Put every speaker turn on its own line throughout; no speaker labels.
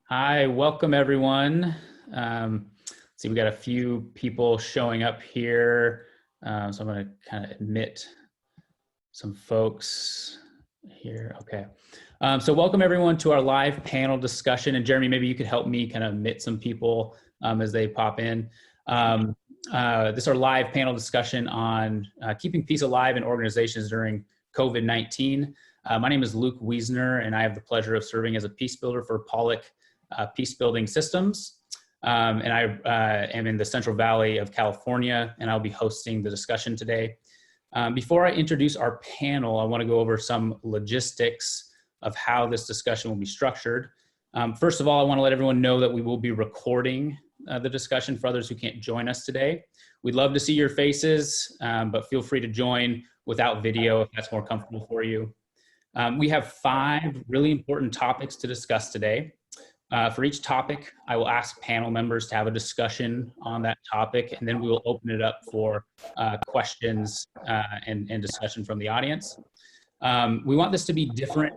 Hi, welcome everyone. Let's see, we got a few people showing up here. So I'm going to kind of admit some folks here. Okay. So welcome everyone to our live panel discussion. And Jeremy, maybe you could help me kind of admit some people as they pop in. This is our live panel discussion on keeping peace alive in organizations during COVID-19. My name is Luke Wiesner, and I have the pleasure of serving as a peace builder for Pollack Peacebuilding Systems. And I am in the Central Valley of California, and I'll be hosting the discussion today. Before I introduce our panel, I want to go over some logistics of how this discussion will be structured. First of all, I want to let everyone know that we will be recording the discussion for others who can't join us today. We'd love to see your faces, but feel free to join without video if that's more comfortable for you. We have 5 really important topics to discuss today. For each topic, I will ask panel members to have a discussion on that topic, and then we will open it up for questions and discussion from the audience. We want this to be different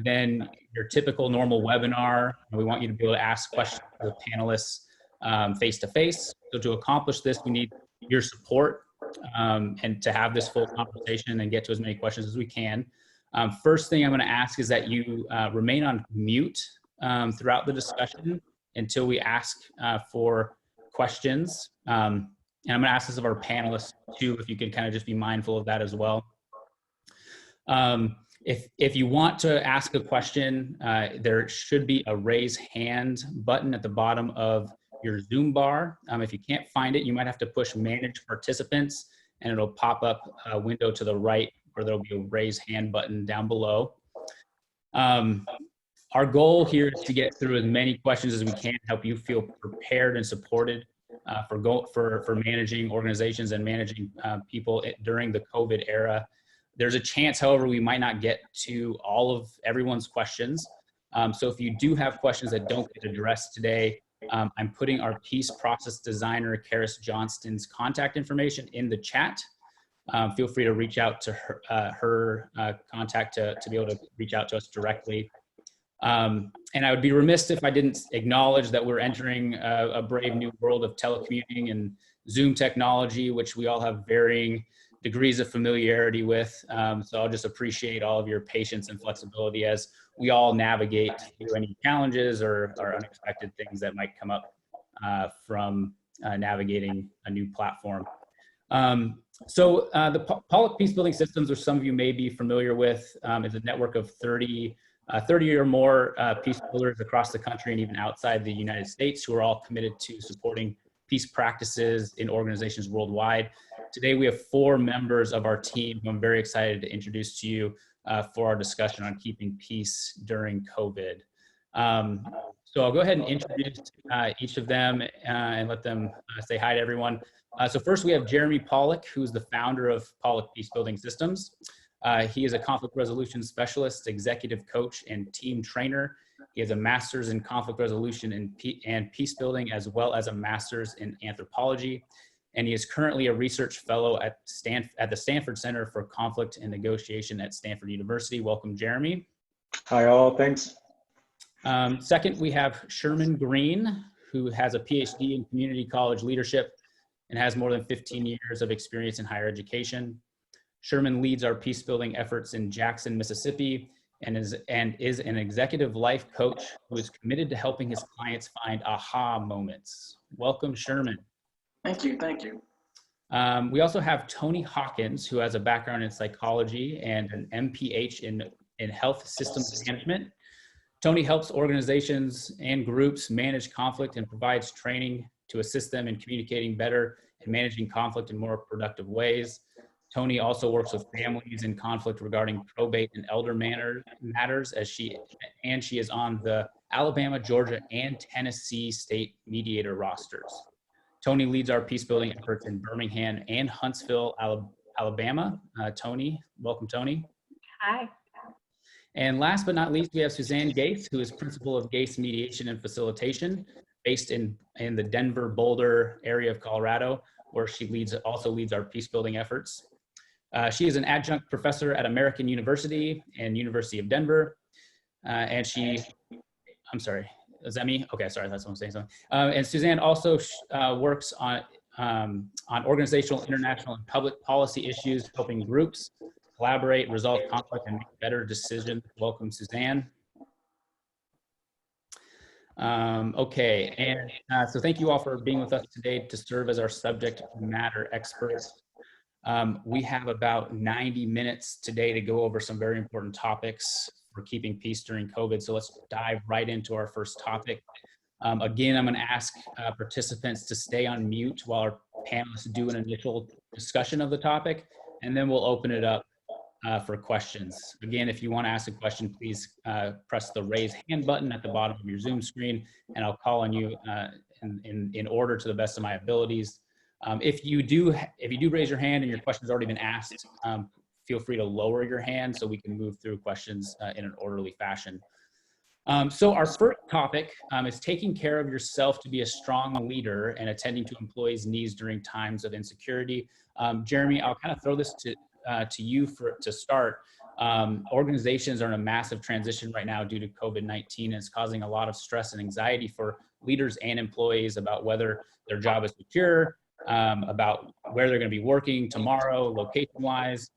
than your typical normal webinar. We want you to be able to ask questions to the panelists face-to-face. So to accomplish this, we need your support and to have this full conversation and get to as many questions as we can. First thing I'm going to ask is that you remain on mute throughout the discussion until we ask for questions. And I'm going to ask this of our panelists too, if you could kind of just be mindful of that as well. If you want to ask a question, there should be a raise hand button at the bottom of your Zoom bar. If you can't find it, you might have to push manage participants and it'll pop up a window to the right where there'll be a raise hand button down below. Our goal here is to get through as many questions as we can, help you feel prepared and supported for managing organizations and managing people during the COVID era. There's a chance, however, we might not get to all of everyone's questions. So if you do have questions that don't get addressed today, I'm putting our peace process designer, Karis Johnston's contact information in the chat. Feel free to reach out to her contact to be able to reach out to us directly. And I would be remiss if I didn't acknowledge that we're entering a brave new world of telecommuting and Zoom technology, which we all have varying degrees of familiarity with. So I'll just appreciate all of your patience and flexibility as we all navigate through any challenges or unexpected things that might come up from navigating a new platform. So the Pollack Peacebuilding Systems, or some of you may be familiar with, is a network of 30 or more peace builders across the country and even outside the United States who are all committed to supporting peace practices in organizations worldwide. Today we have 4 members of our team who I'm very excited to introduce to you for our discussion on keeping peace during COVID. So I'll go ahead and introduce each of them and let them say hi to everyone. So first we have Jeremy Pollack, who's the founder of Pollack Peacebuilding Systems. He is a conflict resolution specialist, executive coach, and team trainer. He has a master's in conflict resolution and peace building, as well as a master's in anthropology. And he is currently a research fellow at the Stanford Center for Conflict and Negotiation at Stanford University. Welcome, Jeremy.
Hi, all. Thanks.
Second, we have Sherman Greene, who has a PhD in community college leadership and has more than 15 years of experience in higher education. Sherman leads our peace building efforts in Jackson, Mississippi, and is an executive life coach who is committed to helping his clients find aha moments. Welcome, Sherman.
Thank you. Thank you.
We also have Tony Hawkins, who has a background in psychology and an MPH in health systems management. Tony helps organizations and groups manage conflict and provides training to assist them in communicating better and managing conflict in more productive ways. Tony also works with families in conflict regarding probate and elder matters as she is on the Alabama, Georgia, and Tennessee state mediator rosters. Tony leads our peace building efforts in Birmingham and Huntsville, Alabama. Tony, welcome, Tony.
Hi.
And last but not least, we have Suzanne Gates, who is principal of Gates Mediation and Facilitation, based in the Denver, Boulder area of Colorado, where she also leads our peace building efforts. She is an adjunct professor at American University and University of Denver. And she, I'm sorry, is that me? Okay, sorry, that's what I'm saying something. And Suzanne also works on organizational, international, and public policy issues, helping groups collaborate, resolve conflict, and make better decisions. Welcome, Suzanne. Okay, and so thank you all for being with us today to serve as our subject matter experts. We have about 90 minutes today to go over some very important topics for keeping peace during COVID. So let's dive right into our first topic. Again, I'm going to ask participants to stay on mute while our panelists do an initial discussion of the topic, and then we'll open it up for questions. Again, if you want to ask a question, please press the raise hand button at the bottom of your Zoom screen, and I'll call on you in order to the best of my abilities. If you do raise your hand and your question's already been asked, feel free to lower your hand so we can move through questions in an orderly fashion. So our first topic is taking care of yourself to be a strong leader and attending to employees' needs during times of insecurity. Jeremy, I'll kind of throw this to you to start. Organizations are in a massive transition right now due to COVID-19, and it's causing a lot of stress and anxiety for leaders and employees about whether their job is secure, about where they're going to be working tomorrow, location-wise.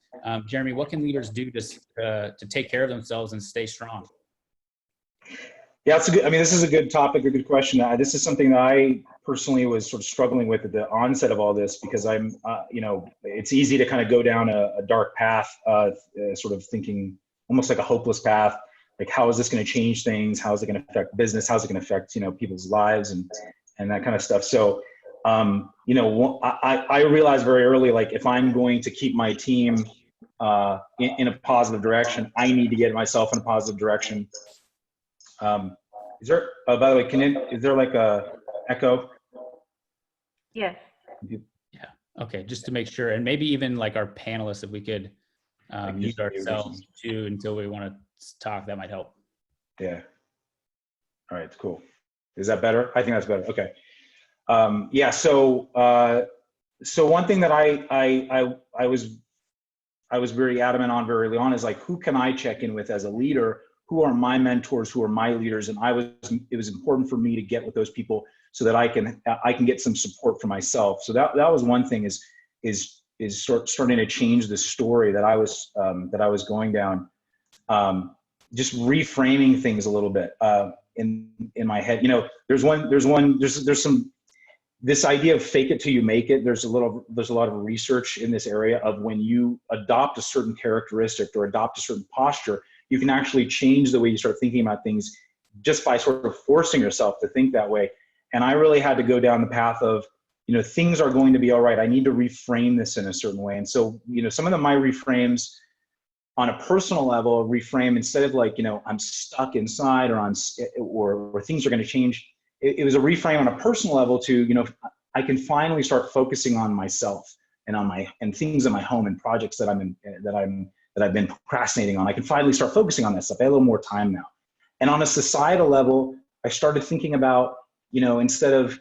Jeremy, what can leaders do to take care of themselves and stay strong?
Yeah, it's a good, I mean, this is a good topic, a good question. This is something that I personally was sort of struggling with at the onset of all this, because I'm, you know, it's easy to kind of go down a dark path, sort of thinking almost like a hopeless path. Like, how is this going to change things? How is it going to affect business? How is it going to affect, you know, people's lives and that kind of stuff? So, you know, I realized very early, like, if I'm going to keep my team in a positive direction, I need to get myself in a positive direction. Is there, by the way, is there like a echo?
Yes.
Yeah. Okay. Just to make sure, and maybe even like our panelists, if we could mute ourselves too until we want to talk, that might help.
Yeah. All right. Cool. Is that better? I think that's better. Okay. Yeah. So, so one thing that I was very adamant on very early on is, like, who can I check in with as a leader? Who are my mentors? Who are my leaders? And it was important for me to get with those people so that I can get some support for myself. So that was one thing, is starting to change the story that I was going down. Just reframing things a little bit in my head. You know, there's this idea of fake it till you make it. There's a lot of research in this area of when you adopt a certain characteristic or adopt a certain posture, you can actually change the way you start thinking about things just by sort of forcing yourself to think that way. And I really had to go down the path of, you know, things are going to be all right. I need to reframe this in a certain way. And so, you know, some of my reframes on a personal level, reframe, instead of like, you know, I'm stuck inside or things are going to change. It was a reframe on a personal level to, you know, I can finally start focusing on myself and things in my home and projects that I've been procrastinating on. I can finally start focusing on that stuff. I have a little more time now. And on a societal level, I started thinking about, you know, instead of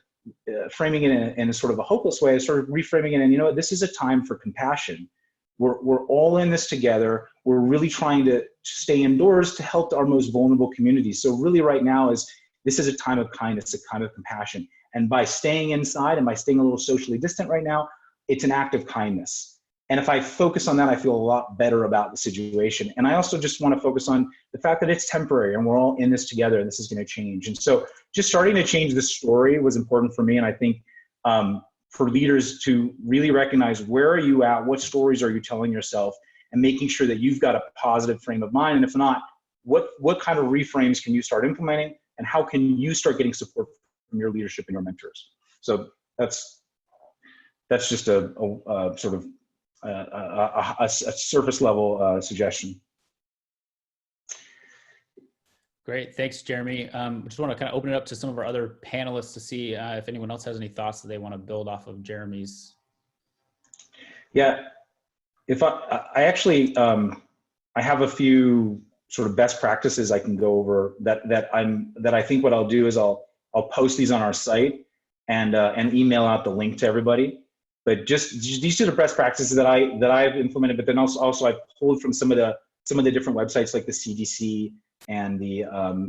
framing it in a sort of a hopeless way, I started reframing it. And, you know, this is a time for compassion. We're all in this together. We're really trying to stay indoors to help our most vulnerable communities. So really right now this is a time of kindness, a time of compassion. And by staying inside and by staying a little socially distant right now, it's an act of kindness. And if I focus on that, I feel a lot better about the situation. And I also just want to focus on the fact that it's temporary and we're all in this together and this is going to change. And so just starting to change the story was important for me. And I think for leaders to really recognize, where are you at? What stories are you telling yourself? And making sure that you've got a positive frame of mind. And if not, what kind of reframes can you start implementing? And how can you start getting support from your leadership and your mentors? So that's just a sort of a surface level suggestion.
Great, thanks, Jeremy. Just want to kind of open it up to some of our other panelists to see if anyone else has any thoughts that they want to build off of Jeremy's.
Yeah, if I actually I have a few sort of best practices I can go over that I think what I'll do is I'll post these on our site and email out the link to everybody. But just these are the best practices that I've implemented. But then also I pulled from some of the different websites like the CDC and the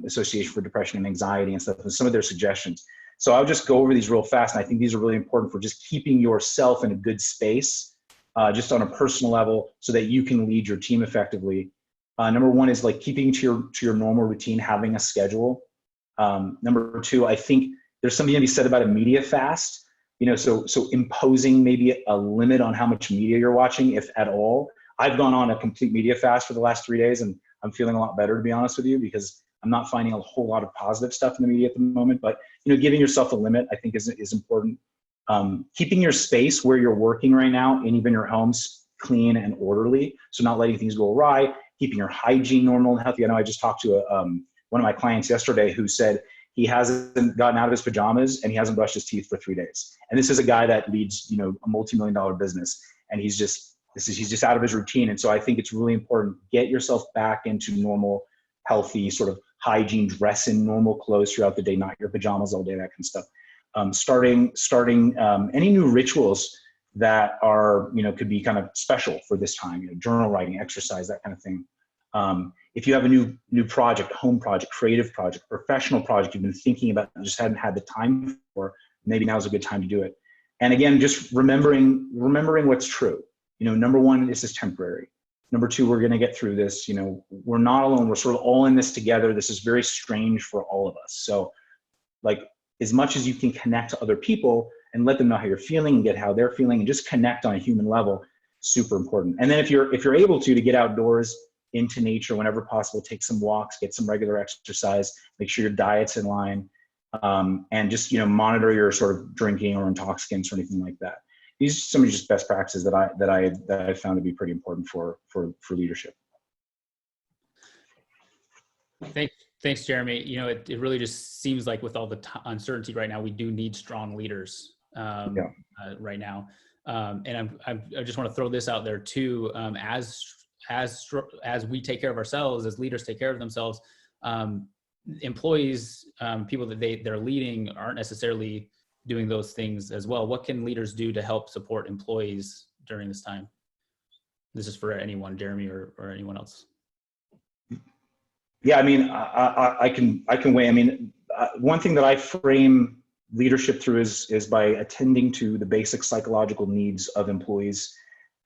Association for Depression and Anxiety and stuff, and some of their suggestions. So I'll just go over these real fast, and I think these are really important for just keeping yourself in a good space, just on a personal level, so that you can lead your team effectively. Number one is like keeping to your normal routine, having a schedule. Number two, I think there's something to be said about a media fast. You know, so imposing maybe a limit on how much media you're watching, if at all. I've gone on a complete media fast for the last 3 days, and I'm feeling a lot better, to be honest with you, because I'm not finding a whole lot of positive stuff in the media at the moment. But, you know, giving yourself a limit, I think, is important. Keeping your space where you're working right now, and even your homes, clean and orderly, so not letting things go awry. Keeping your hygiene normal and healthy. I know I just talked to one of my clients yesterday who said he hasn't gotten out of his pajamas and he hasn't brushed his teeth for 3 days. And this is a guy that leads, you know, a multi-million-dollar business, and he's just out of his routine. And so I think it's really important, get yourself back into normal, healthy sort of hygiene, dress in normal clothes throughout the day, not your pajamas all day, that kind of stuff. Starting any new rituals that are, you know, could be kind of special for this time, you know, journal writing, exercise, that kind of thing. If you have a new project, home project, creative project, professional project you've been thinking about and just hadn't had the time for, maybe now's a good time to do it. And again, just remembering what's true. You know, number one, this is temporary. Number two, we're going to get through this. You know, we're not alone. We're sort of all in this together. This is very strange for all of us. So, like, as much as you can connect to other people and let them know how you're feeling and get how they're feeling, and just connect on a human level, super important. And then if you're able to get outdoors into nature whenever possible, take some walks, get some regular exercise, make sure your diet's in line, and just, you know, monitor your sort of drinking or intoxicants or anything like that. These are some of just best practices that I found to be pretty important for leadership.
Thanks, Jeremy. You know, it really just seems like with all the uncertainty right now, we do need strong leaders right now. And I just want to throw this out there too. As we take care of ourselves, as leaders take care of themselves, employees, people that they're leading aren't necessarily doing those things as well. What can leaders do to help support employees during this time? This is for anyone, Jeremy or anyone else.
Yeah, I mean, I can weigh. I mean, one thing that I frame leadership through is by attending to the basic psychological needs of employees.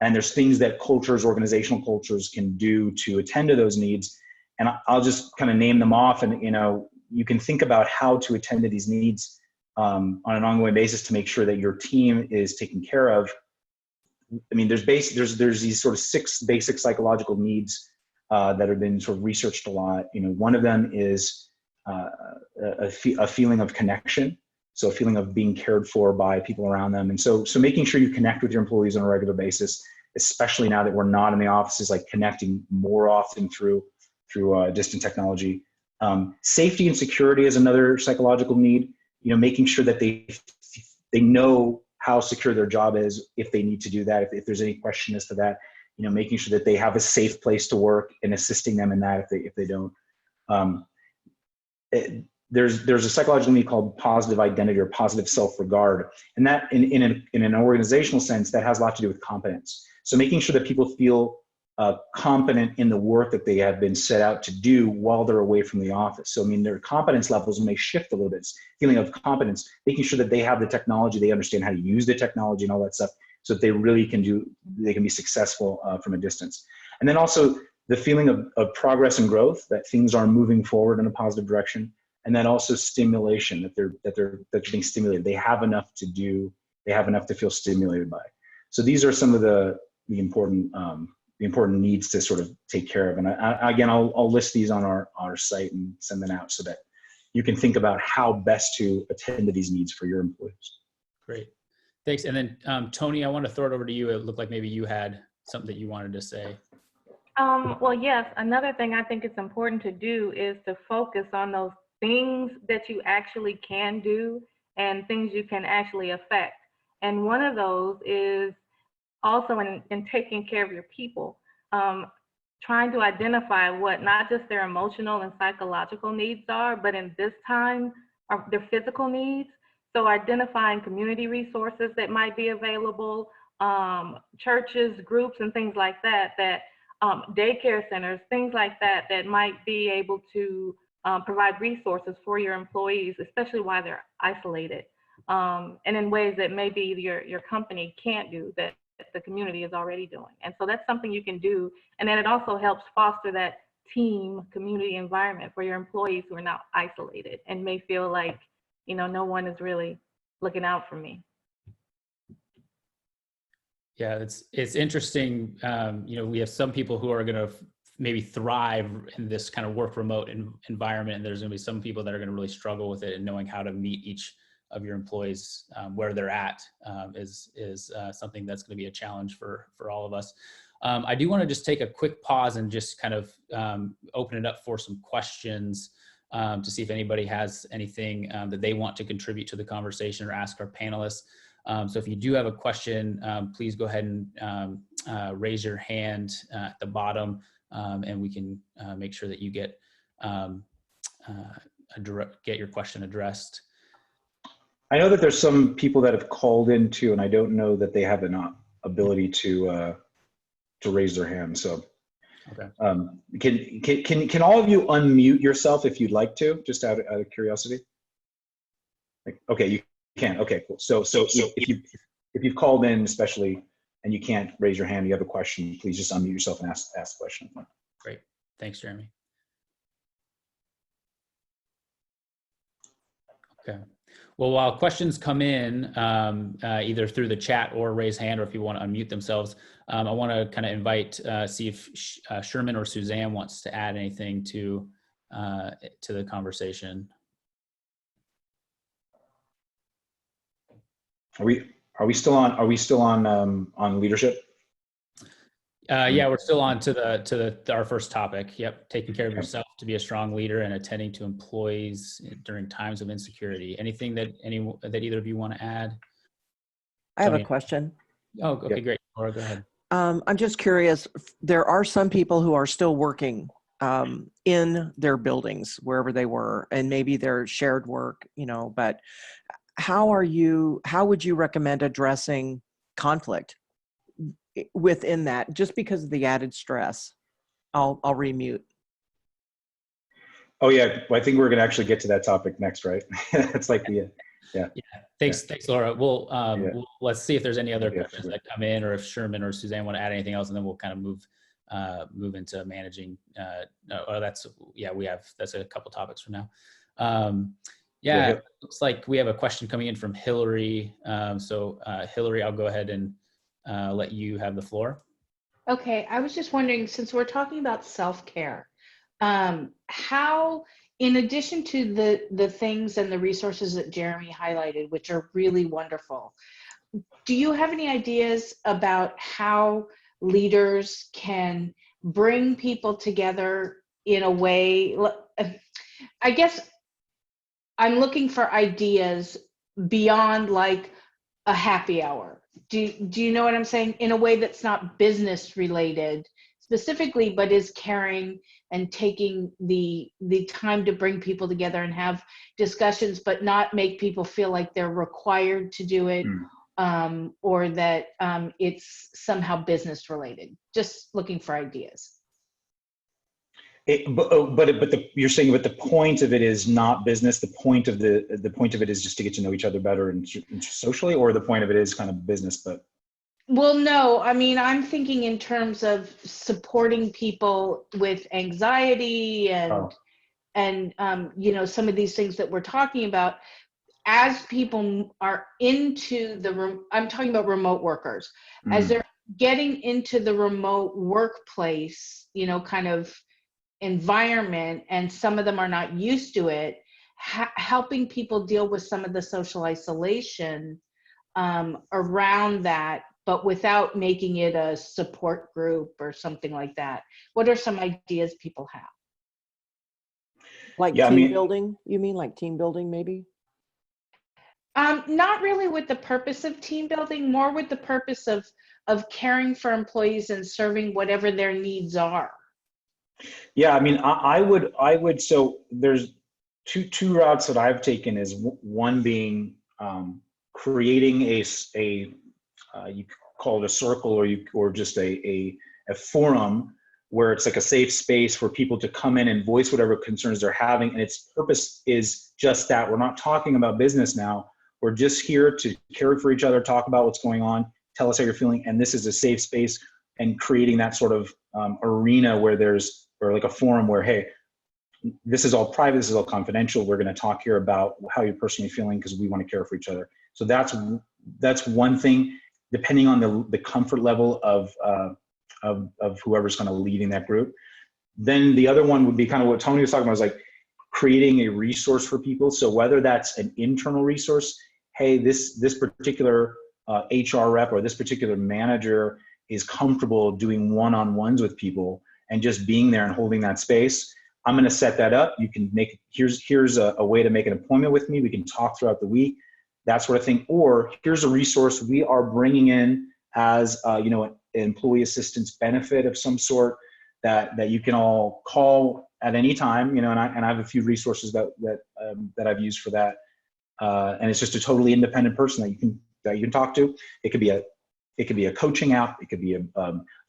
And there's things that organizational cultures can do to attend to those needs. And I'll just kind of name them off, and, you know, you can think about how to attend to these needs on an ongoing basis to make sure that your team is taken care of. I mean, there's these sort of 6 basic psychological needs that have been sort of researched a lot. You know, one of them is a feeling of connection. So a feeling of being cared for by people around them. And so making sure you connect with your employees on a regular basis, especially now that we're not in the offices, like connecting more often through distant technology. Safety and security is another psychological need. You know, making sure that they know how secure their job is if they need to do that. If there's any question as to that, you know, making sure that they have a safe place to work and assisting them in that if they don't. There's a psychological need called positive identity or positive self-regard. And that in an organizational sense, that has a lot to do with competence. So making sure that people feel competent in the work that they have been set out to do while they're away from the office. So, I mean, their competence levels may shift a little bit. Feeling of competence, making sure that they have the technology, they understand how to use the technology and all that stuff, so that they really can be successful from a distance. And then also the feeling of progress and growth, that things are moving forward in a positive direction. And then also stimulation, that they're being stimulated. They have enough to do. They have enough to feel stimulated by. So these are some of the important needs to sort of take care of. And again, I'll list these on our site and send them out so that you can think about how best to attend to these needs for your employees.
Great, thanks. And then Tony, I want to throw it over to you. It looked like maybe you had something that you wanted to say.
Well, yes, another thing I think it's important to do is to focus on those things that you actually can do and things you can actually affect. And one of those is also in taking care of your people, trying to identify what not just their emotional and psychological needs are, but in this time, are their physical needs. So identifying community resources that might be available, churches, groups, and things like that daycare centers, things like that, that might be able to provide resources for your employees, especially while they're isolated, and in ways that maybe your company can't do, that the community is already doing. And so that's something you can do. And then it also helps foster that team community environment for your employees who are now isolated and may feel like, no one is really looking out for me.
Yeah, it's interesting. We have some people who are going to maybe thrive in this kind of work remote environment, and there's going to be some people that are going to really struggle with it, and knowing how to meet each of your employees where they're at is something that's going to be a challenge for all of us. I do want to just take a quick pause and just kind of open it up for some questions to see if anybody has anything that they want to contribute to the conversation or ask our panelists. So if you do have a question, please go ahead and raise your hand at the bottom, and we can make sure that you get your question addressed.
I know that there's some people that have called in too, and I don't know that they have an ability to raise their hand. So,
okay.
Can all of you unmute yourself if you'd like to, just out of curiosity? Okay, you can. Okay, cool. So if you've called in, especially, and you can't raise your hand, you have a question, please just unmute yourself and ask the question.
Great. Thanks, Jeremy. Okay. Well, while questions come in, either through the chat or raise hand, or if you want to unmute themselves, I want to kind of invite, see if Sherman or Suzanne wants to add anything to the conversation.
Are we still on leadership?
Yeah, we're still on to our first topic. Yep, taking care of yourself to be a strong leader and attending to employees during times of insecurity. Anything that either of you want to add?
I have a question.
Oh, okay, great. Laura, go ahead.
I'm just curious. There are some people who are still working in their buildings, wherever they were, and maybe they're shared work, but how would you recommend addressing conflict within that, just because of the added stress? I'll remute.
Oh yeah, well, I think we're going to actually get to that topic next, right? It's like the yeah.
Thanks, Laura. We'll let's see if there's any other questions
sure.
that come in, or if Sherman or Suzanne want to add anything else, and then we'll kind of move into managing. That's a couple topics from now. Looks like we have a question coming in from Hillary. Hillary, I'll go ahead and let you have the floor.
Okay, I was just wondering, since we're talking about self-care, how, in addition to the things and the resources that Jeremy highlighted, which are really wonderful, do you have any ideas about how leaders can bring people together in a way? I guess I'm looking for ideas beyond like a happy hour. Do you know what I'm saying? In a way that's not business related specifically, but is caring and taking the time to bring people together and have discussions, but not make people feel like they're required to do it, or that it's somehow business related. Just looking for ideas.
You're saying, but the point of it is not business. The point of it is just to get to know each other better and socially, or the point of it is kind of business. But
well, no, I mean, I'm thinking in terms of supporting people with anxiety and some of these things that we're talking about. As people are into I'm talking about remote workers, as they're getting into the remote workplace, kind of environment, and some of them are not used to it, helping people deal with some of the social isolation around that, but without making it a support group or something like that. What are some ideas people have?
Like team building? You mean like team building maybe?
Not really with the purpose of team building, more with the purpose of caring for employees and serving whatever their needs are.
Yeah, I mean, I would. So there's two routes that I've taken. Is one being creating a you call it a circle, or just a forum where it's like a safe space for people to come in and voice whatever concerns they're having. And its purpose is just that. We're not talking about business now. We're just here to care for each other, talk about what's going on, tell us how you're feeling. And this is a safe space, and creating that sort of arena where or like a forum where, hey, this is all private, this is all confidential. We're going to talk here about how you're personally feeling because we want to care for each other. So that's one thing, depending on the comfort level of whoever's kind of leading that group. Then the other one would be kind of what Tony was talking about, is like creating a resource for people. So whether that's an internal resource, hey, this particular HR rep or this particular manager is comfortable doing one-on-ones with people and just being there and holding that space. I'm going to set that up. You can make, here's a way to make an appointment with me. We can talk throughout the week, that sort of thing. Or here's a resource we are bringing in as an employee assistance benefit of some sort that you can all call at any time, and I have a few resources that I've used for that. And it's just a totally independent person that you can talk to. It could be a coaching app. It could be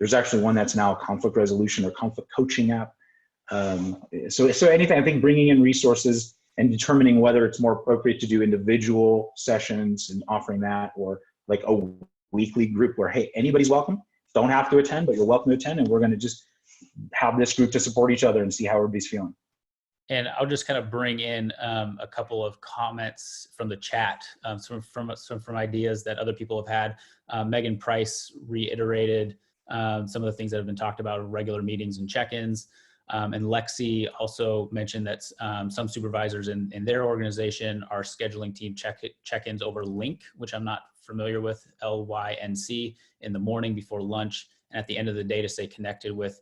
there's actually one that's now a conflict resolution or conflict coaching app. So anything, I think bringing in resources and determining whether it's more appropriate to do individual sessions and offering that, or like a weekly group where, hey, anybody's welcome. Don't have to attend, but you're welcome to attend. And we're going to just have this group to support each other and see how everybody's feeling.
And I'll just kind of bring in a couple of comments from the chat, from ideas that other people have had. Megan Price reiterated some of the things that have been talked about in regular meetings and check-ins. And Lexi also mentioned that some supervisors in their organization are scheduling team check-ins over Lync, which I'm not familiar with, LYNC, in the morning before lunch and at the end of the day to stay connected with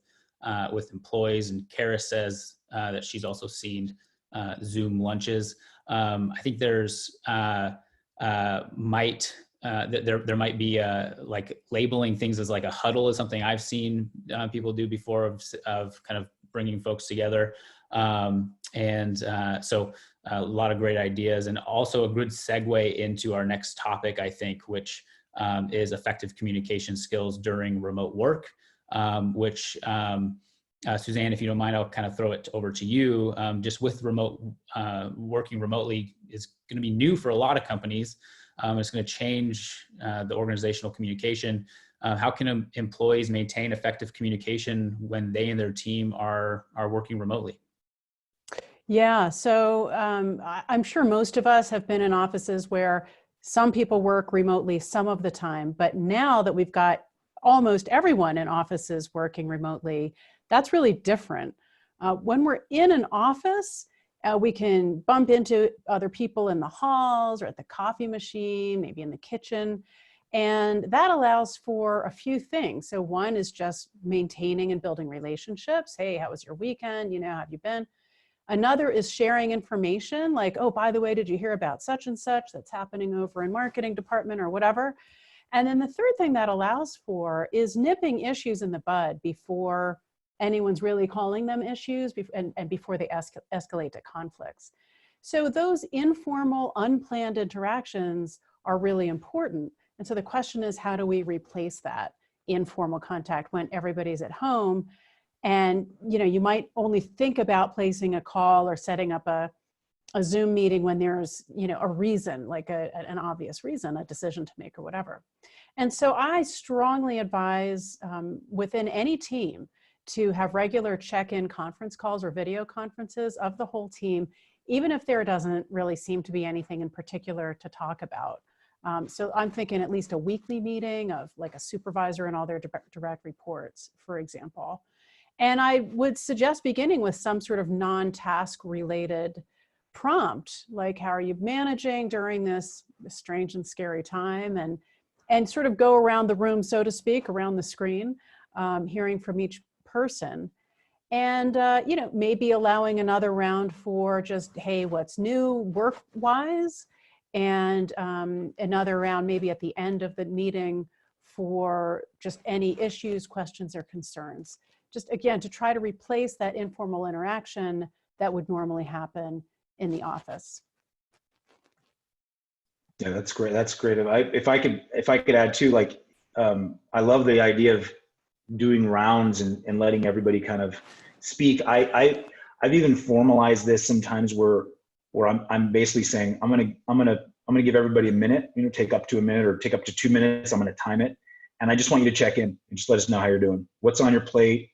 employees. And Kara says that she's also seen Zoom lunches. I think there's there might be like labeling things as like a huddle is something I've seen people do before of kind of bringing folks together. So a lot of great ideas, and also a good segue into our next topic, I think, which is effective communication skills during remote work, which Suzanne, if you don't mind, I'll kind of throw it over to you. Just with working remotely is going to be new for a lot of companies. It's going to change the organizational communication. How can employees maintain effective communication when they and their team are working remotely?
Yeah, so I'm sure most of us have been in offices where some people work remotely some of the time, but now that we've got almost everyone in offices working remotely, that's really different. When we're in an office, we can bump into other people in the halls or at the coffee machine, maybe in the kitchen. And that allows for a few things. So one is just maintaining and building relationships. Hey, how was your weekend? How have you been? Another is sharing information like, oh, by the way, did you hear about such and such that's happening over in marketing department or whatever? And then the third thing that allows for is nipping issues in the bud before anyone's really calling them issues and before they escalate to conflicts. So those informal, unplanned interactions are really important. And so the question is, how do we replace that informal contact when everybody's at home? And you might only think about placing a call or setting up a Zoom meeting when there's a reason, like an obvious reason, a decision to make or whatever. And so I strongly advise within any team to have regular check-in conference calls or video conferences of the whole team, even if there doesn't really seem to be anything in particular to talk about. So I'm thinking at least a weekly meeting of like a supervisor and all their direct reports, for example. And I would suggest beginning with some sort of non-task related prompt, like how are you managing during this strange and scary time, and sort of go around the room, so to speak, around the screen, hearing from each person. And, maybe allowing another round for just, hey, what's new work-wise? And another round maybe at the end of the meeting for just any issues, questions, or concerns. Just again, to try to replace that informal interaction that would normally happen in the office.
Yeah, that's great. That's great. If I could add too, like, I love the idea of doing rounds and letting everybody kind of speak. I've even formalized this sometimes where I'm basically saying I'm gonna give everybody a minute, take up to a minute or take up to 2 minutes. I'm gonna time it, and I just want you to check in and just let us know how you're doing. What's on your plate?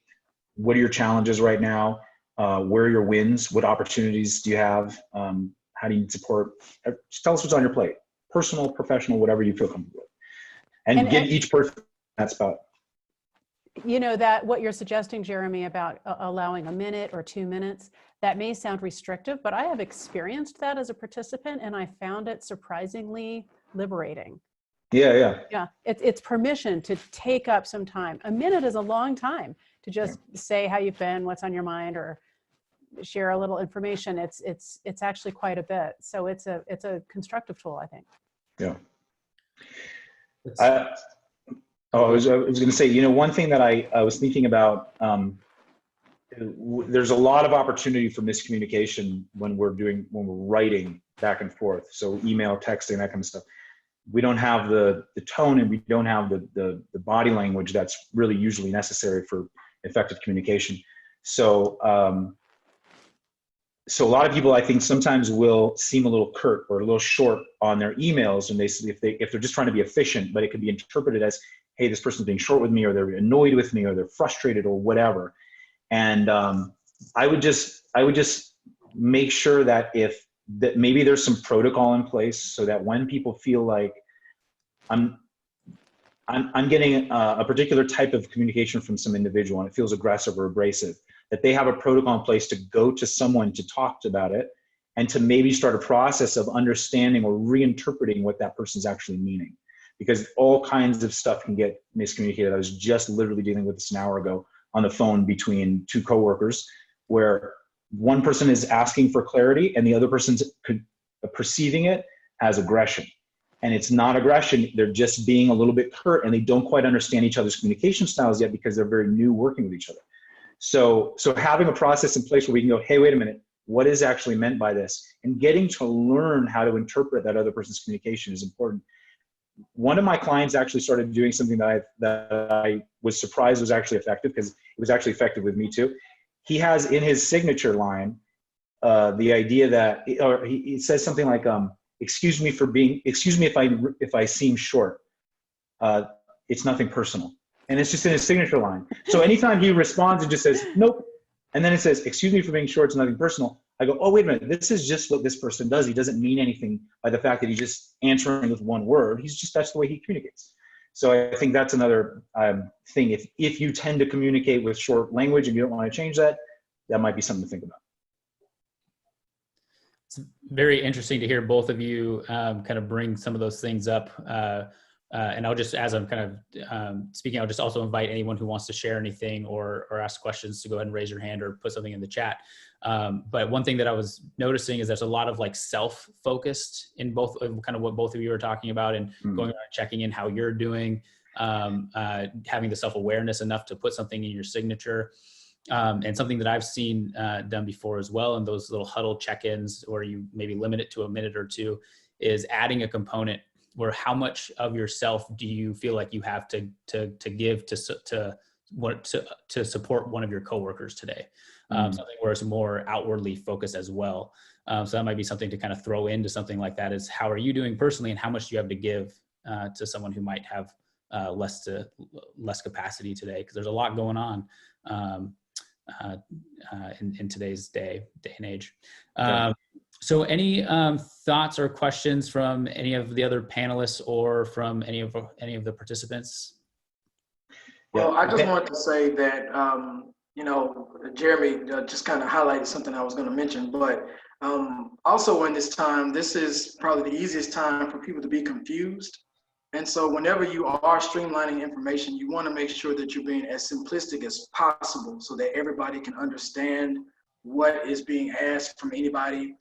What are your challenges right now? Where are your wins? What opportunities do you have? How do you need support? Just tell us what's on your plate, personal, professional, whatever you feel comfortable with, and give each person that spot.
That what you're suggesting, Jeremy, about allowing a minute or 2 minutes, that may sound restrictive, but I have experienced that as a participant, and I found it surprisingly liberating.
Yeah.
It's permission to take up some time. A minute is a long time to just say how you've been, what's on your mind, or share a little information. It's actually quite a bit. So it's a constructive tool, I think.
Yeah. I was going to say, one thing that I was thinking about, there's a lot of opportunity for miscommunication when we're writing back and forth. So email, texting, that kind of stuff. We don't have the tone, and we don't have the body language that's really usually necessary for effective communication. So, so a lot of people, I think, sometimes will seem a little curt or a little short on their emails, and if they're just trying to be efficient, but it could be interpreted as, hey, this person's being short with me, or they're annoyed with me, or they're frustrated, or whatever. And I would just make sure that maybe there's some protocol in place so that when people feel like I'm getting a particular type of communication from some individual and it feels aggressive or abrasive, that they have a protocol in place to go to someone to talk about it and to maybe start a process of understanding or reinterpreting what that person's actually meaning. Because all kinds of stuff can get miscommunicated. I was just literally dealing with this an hour ago on the phone between two coworkers, where one person is asking for clarity and the other person's perceiving it as aggression. And it's not aggression, they're just being a little bit curt, and they don't quite understand each other's communication styles yet because they're very new working with each other. So having a process in place where we can go, hey, wait a minute, what is actually meant by this? And getting to learn how to interpret that other person's communication is important. One of my clients actually started doing something that I was surprised was actually effective, because it was actually effective with me too. He has in his signature line the idea that, or he says something like, excuse me if I seem short. It's nothing personal. And it's just in his signature line. So anytime he responds, it just says, nope. And then it says, excuse me for being short, it's nothing personal. I go, oh, wait a minute, this is just what this person does. He doesn't mean anything by the fact that he's just answering with one word. That's the way he communicates. So I think that's another thing. If you tend to communicate with short language and you don't want to change that, that might be something to think about.
It's very interesting to hear both of you kind of bring some of those things up. And I'll just, as I'm kind of speaking, I'll just also invite anyone who wants to share anything or ask questions to go ahead and raise your hand or put something in the chat. But one thing that I was noticing is there's a lot of like self-focused in both, kind of what both of you are talking about, and going around checking in how you're doing, having the self-awareness enough to put something in your signature. And something that I've seen done before as well, in those little huddle check-ins where you maybe limit it to a minute or two, is adding a component where how much of yourself do you feel like you have to give to support one of your coworkers today? Something where it's more outwardly focused as well. So that might be something to kind of throw into something like that, is how are you doing personally, and how much do you have to give to someone who might have less capacity today? Because there's a lot going on in today's day and age. So any thoughts or questions from any of the other panelists or from any of the participants?
Well, I just wanted to say that, Jeremy just kind of highlighted something I was going to mention, but also in this time, this is probably the easiest time for people to be confused. And so whenever you are streamlining information, you want to make sure that you're being as simplistic as possible so that everybody can understand what is being asked from anybody.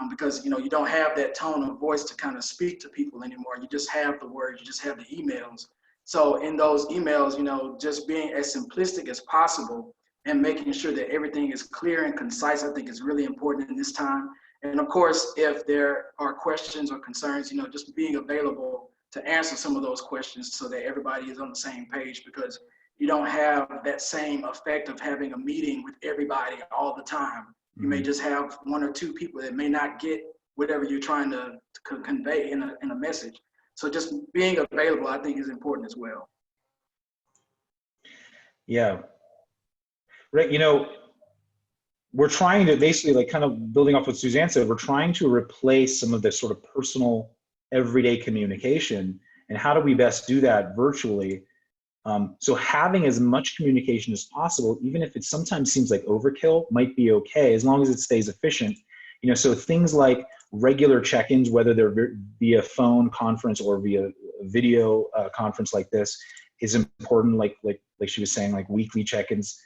Because, you don't have that tone of voice to kind of speak to people anymore. You just have the words, you just have the emails. So in those emails, just being as simplistic as possible and making sure that everything is clear and concise, I think is really important in this time. And of course, if there are questions or concerns, just being available to answer some of those questions so that everybody is on the same page, because you don't have that same effect of having a meeting with everybody all the time. You may just have one or two people that may not get whatever you're trying to convey in a message. So just being available, I think, is important as well.
Yeah. Right. You know, we're trying to basically, like, kind of building off what Suzanne said, we're trying to replace some of the sort of personal everyday communication. And how do we best do that virtually? So having as much communication as possible, even if it sometimes seems like overkill, might be okay, as long as it stays efficient. You know, so things like regular check-ins, whether they're via phone conference or via video conference like this, is important. Like she was saying, like weekly check-ins.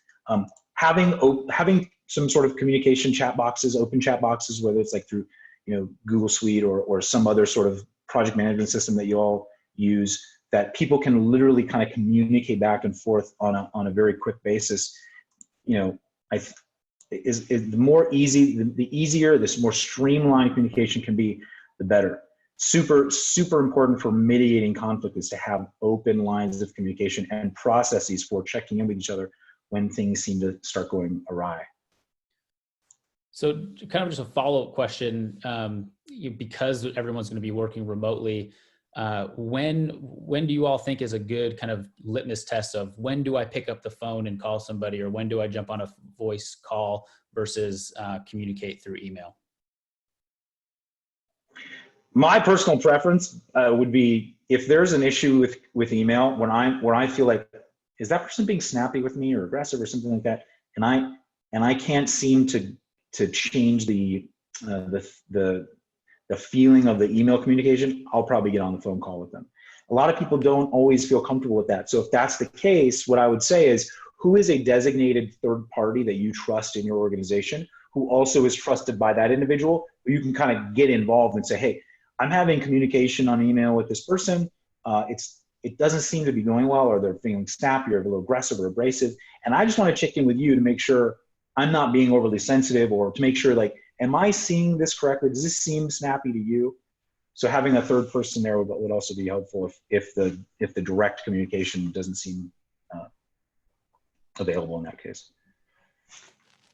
Having some sort of communication chat boxes, open chat boxes, whether it's like through, you know, Google Suite or some other sort of project management system that you all use, that people can literally kind of communicate back and forth on a very quick basis. You know, is the more easier, this more streamlined communication can be, the better. Super important for mitigating conflict is to have open lines of communication and processes for checking in with each other when things seem to start going awry.
So kind of just a follow-up question, because everyone's going to be working remotely, when do you all think is a good kind of litmus test of when do I pick up the phone and call somebody, or when do I jump on a voice call versus communicate through email?
My personal preference would be, if there's an issue with email, when I feel like, is that person being snappy with me or aggressive or something like that, and I can't seem to change the feeling of the email communication, I'll probably get on the phone call with them. A lot of people don't always feel comfortable with that. So if that's the case, what I would say is, who is a designated third party that you trust in your organization, who also is trusted by that individual, where you can kind of get involved and say, hey, I'm having communication on email with this person. It doesn't seem to be going well, or they're feeling snappy or a little aggressive or abrasive. And I just want to check in with you to make sure I'm not being overly sensitive, or to make sure, like, am I seeing this correctly? Does this seem snappy to you? So having a third person there would also be helpful if the direct communication doesn't seem available in that case.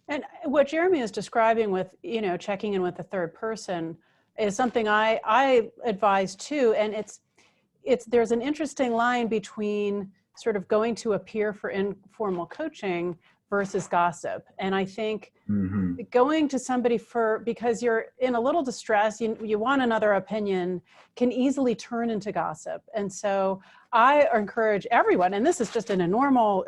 And what Jeremy is describing with, you know, checking in with the third person is something I advise too. And there's an interesting line between sort of going to a peer for informal coaching versus gossip. And I think going to somebody because you're in a little distress, you want another opinion, can easily turn into gossip. And so I encourage everyone, and this is just in normal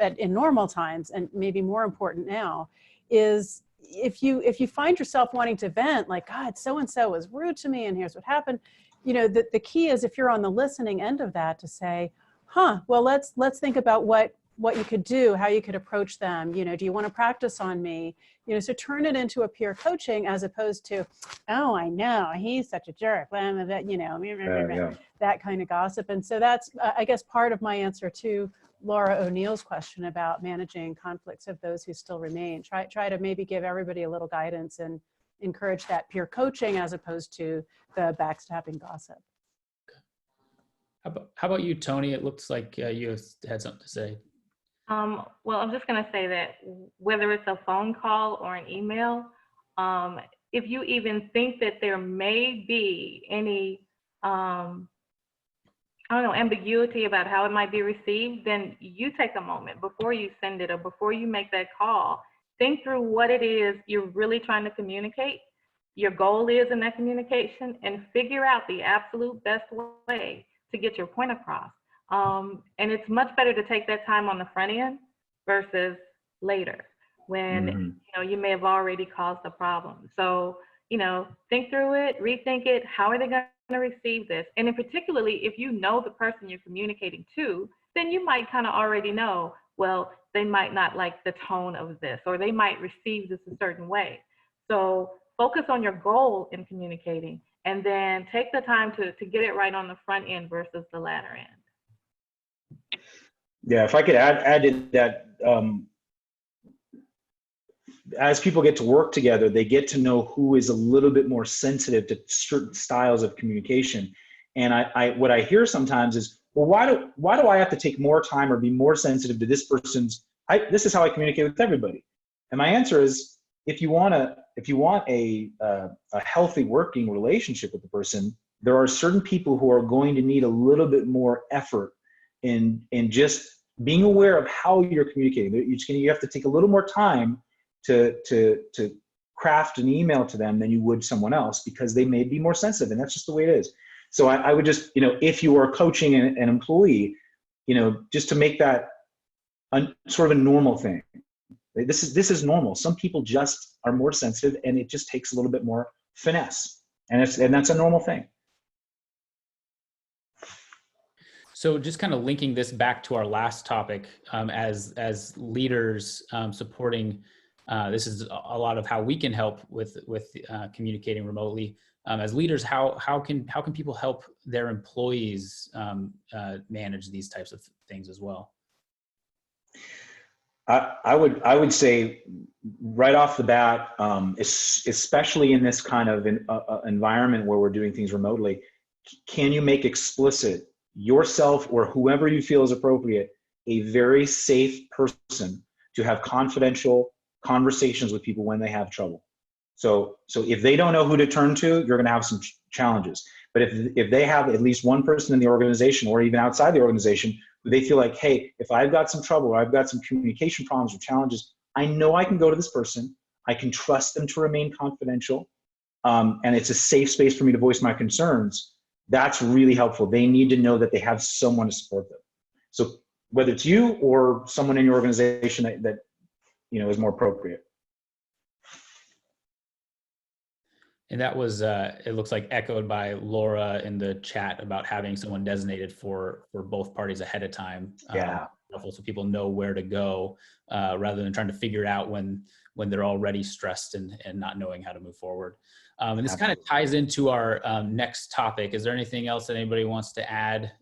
times, and maybe more important now, is if you find yourself wanting to vent, like, God, so-and-so was rude to me and here's what happened, you know, the key is, if you're on the listening end of that, to say, well, let's think about what you could do, how you could approach them. You know, do you want to practice on me? You know, so turn it into a peer coaching, as opposed to, oh, I know, he's such a jerk, you know, that kind of gossip. And so that's, I guess, part of my answer to Laura O'Neill's question about managing conflicts of those who still remain. Try to maybe give everybody a little guidance and encourage that peer coaching, as opposed to the backstabbing gossip.
How about you, Tony? It looks like you had something to say.
Well, I'm just going to say that whether it's a phone call or an email, if you even think that there may be any, ambiguity about how it might be received, then you take a moment before you send it or before you make that call. Think through what it is you're really trying to communicate, your goal is in that communication, and figure out the absolute best way to get your point across. And it's much better to take that time on the front end versus later, when you know, you may have already caused a problem. So, you know, think through it, rethink it. How are they going to receive this? And in particularly, if you know the person you're communicating to, then you might kind of already know, well, they might not like the tone of this, or they might receive this a certain way. So focus on your goal in communicating, and then take the time to get it right on the front end versus the latter end.
Yeah, if I could add to that, as people get to work together, they get to know who is a little bit more sensitive to certain styles of communication. And what I hear sometimes is, well, why do I have to take more time or be more sensitive to this person's, this is how I communicate with everybody. And my answer is, if you want a healthy working relationship with the person, there are certain people who are going to need a little bit more effort in just being aware of how you're communicating. You have to take a little more time to craft an email to them than you would someone else, because they may be more sensitive, and that's just the way it is. So I would just, if you are coaching an employee, just to make that sort of a normal thing. This is normal. Some people just are more sensitive, and it just takes a little bit more finesse, and that's a normal thing.
So just kind of linking this back to our last topic, as leaders supporting, this is a lot of how we can help with communicating remotely. As leaders, how can people help their employees manage these types of things as well?
I would say right off the bat, especially in this kind of environment where we're doing things remotely, can you make explicit yourself or whoever you feel is appropriate a very safe person to have confidential conversations with people when they have trouble? So if they don't know who to turn to, you're going to have some challenges. But if they have at least one person in the organization or even outside the organization who they feel like, hey, if I've got some trouble or I've got some communication problems or challenges, I know I can go to this person. I can trust them to remain confidential. And it's a safe space for me to voice my concerns. That's really helpful. They need to know that they have someone to support them. So whether it's you or someone in your organization that is more appropriate.
And that was, it looks like echoed by Laura in the chat about having someone designated for both parties ahead of time.
Yeah.
So people know where to go rather than trying to figure it out when they're already stressed and not knowing how to move forward. And this kind of ties into our next topic. Is there anything else that anybody wants to add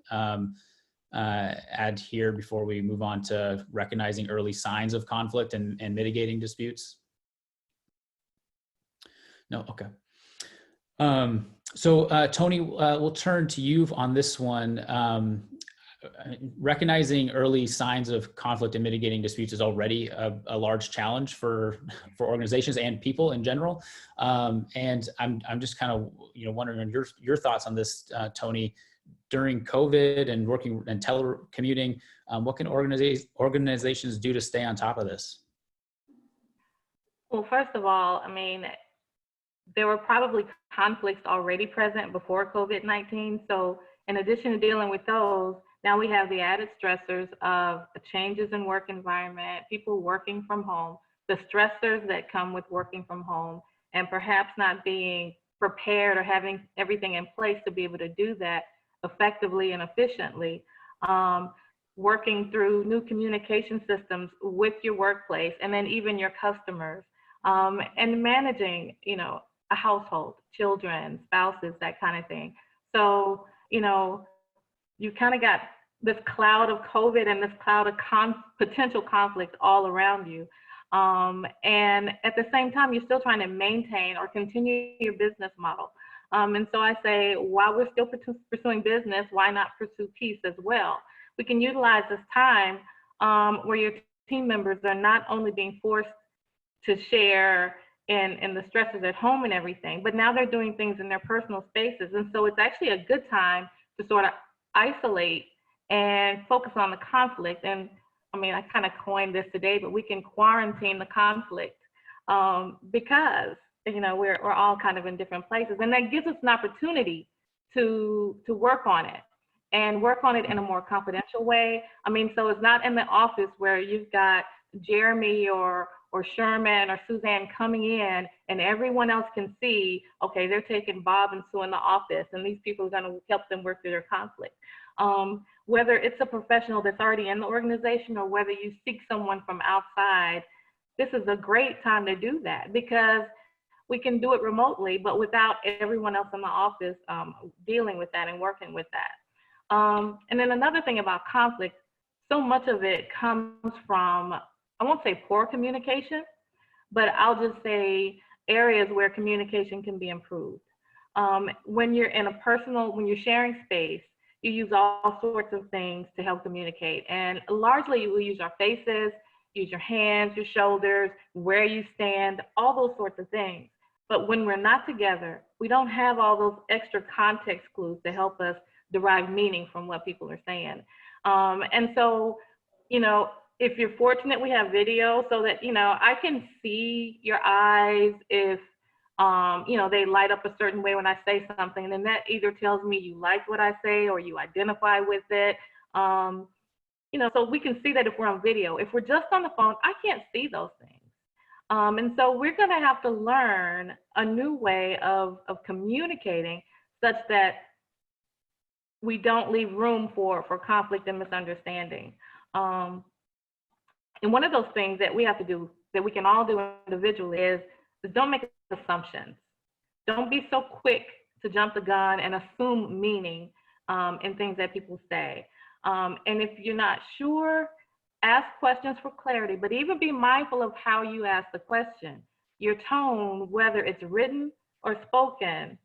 here before we move on to recognizing early signs of conflict and mitigating disputes? No, okay. So Tony, we'll turn to you on this one. Recognizing early signs of conflict and mitigating disputes is already a large challenge for organizations and people in general. And I'm just kind of wondering on your thoughts on this, Tony. During COVID and working and telecommuting, what can organizations do to stay on top of this?
Well, first of all, there were probably conflicts already present before COVID-19. So in addition to dealing with those, now we have the added stressors of changes in work environment, people working from home, the stressors that come with working from home, and perhaps not being prepared or having everything in place to be able to do that effectively and efficiently. Working through new communication systems with your workplace and then even your customers, and managing, a household, children, spouses, that kind of thing. So, you kind of got this cloud of COVID and this cloud of potential conflict all around you. And at the same time, you're still trying to maintain or continue your business model. And so I say, while we're still pursuing business, why not pursue peace as well? We can utilize this time where your team members are not only being forced to share in the stresses at home and everything, but now they're doing things in their personal spaces. And so it's actually a good time to sort of isolate and focus on the conflict. And I kind of coined this today, but we can quarantine the conflict because, we're all kind of in different places. And that gives us an opportunity to work on it and work on it in a more confidential way. So it's not in the office where you've got Jeremy or Sherman or Suzanne coming in and everyone else can see, okay, they're taking Bob and Sue in the office and these people are going to help them work through their conflict. Whether it's a professional that's already in the organization or whether you seek someone from outside, this is a great time to do that because we can do it remotely, but without everyone else in the office dealing with that and working with that. And then another thing about conflict, so much of it comes from, I won't say poor communication, but I'll just say areas where communication can be improved. When you're in a personal, when you're sharing space, you use all sorts of things to help communicate. And largely we use our faces, use your hands, your shoulders, where you stand, all those sorts of things. But when we're not together, we don't have all those extra context clues to help us derive meaning from what people are saying. And so, you know, if you're fortunate, we have video so that, you know, I can see your eyes if, you know, they light up a certain way when I say something, and then that either tells me you like what I say or you identify with it. You know, so we can see that if we're on video. If we're just on the phone, I can't see those things. And so we're going to have to learn a new way of communicating such that we don't leave room for conflict and misunderstanding. And one of those things that we have to do, that we can all do individually, is don't make assumptions. Don't be so quick to jump the gun and assume meaning in things that people say. And if you're not sure, ask questions for clarity, but even be mindful of how you ask the question. Your tone, whether it's written or spoken,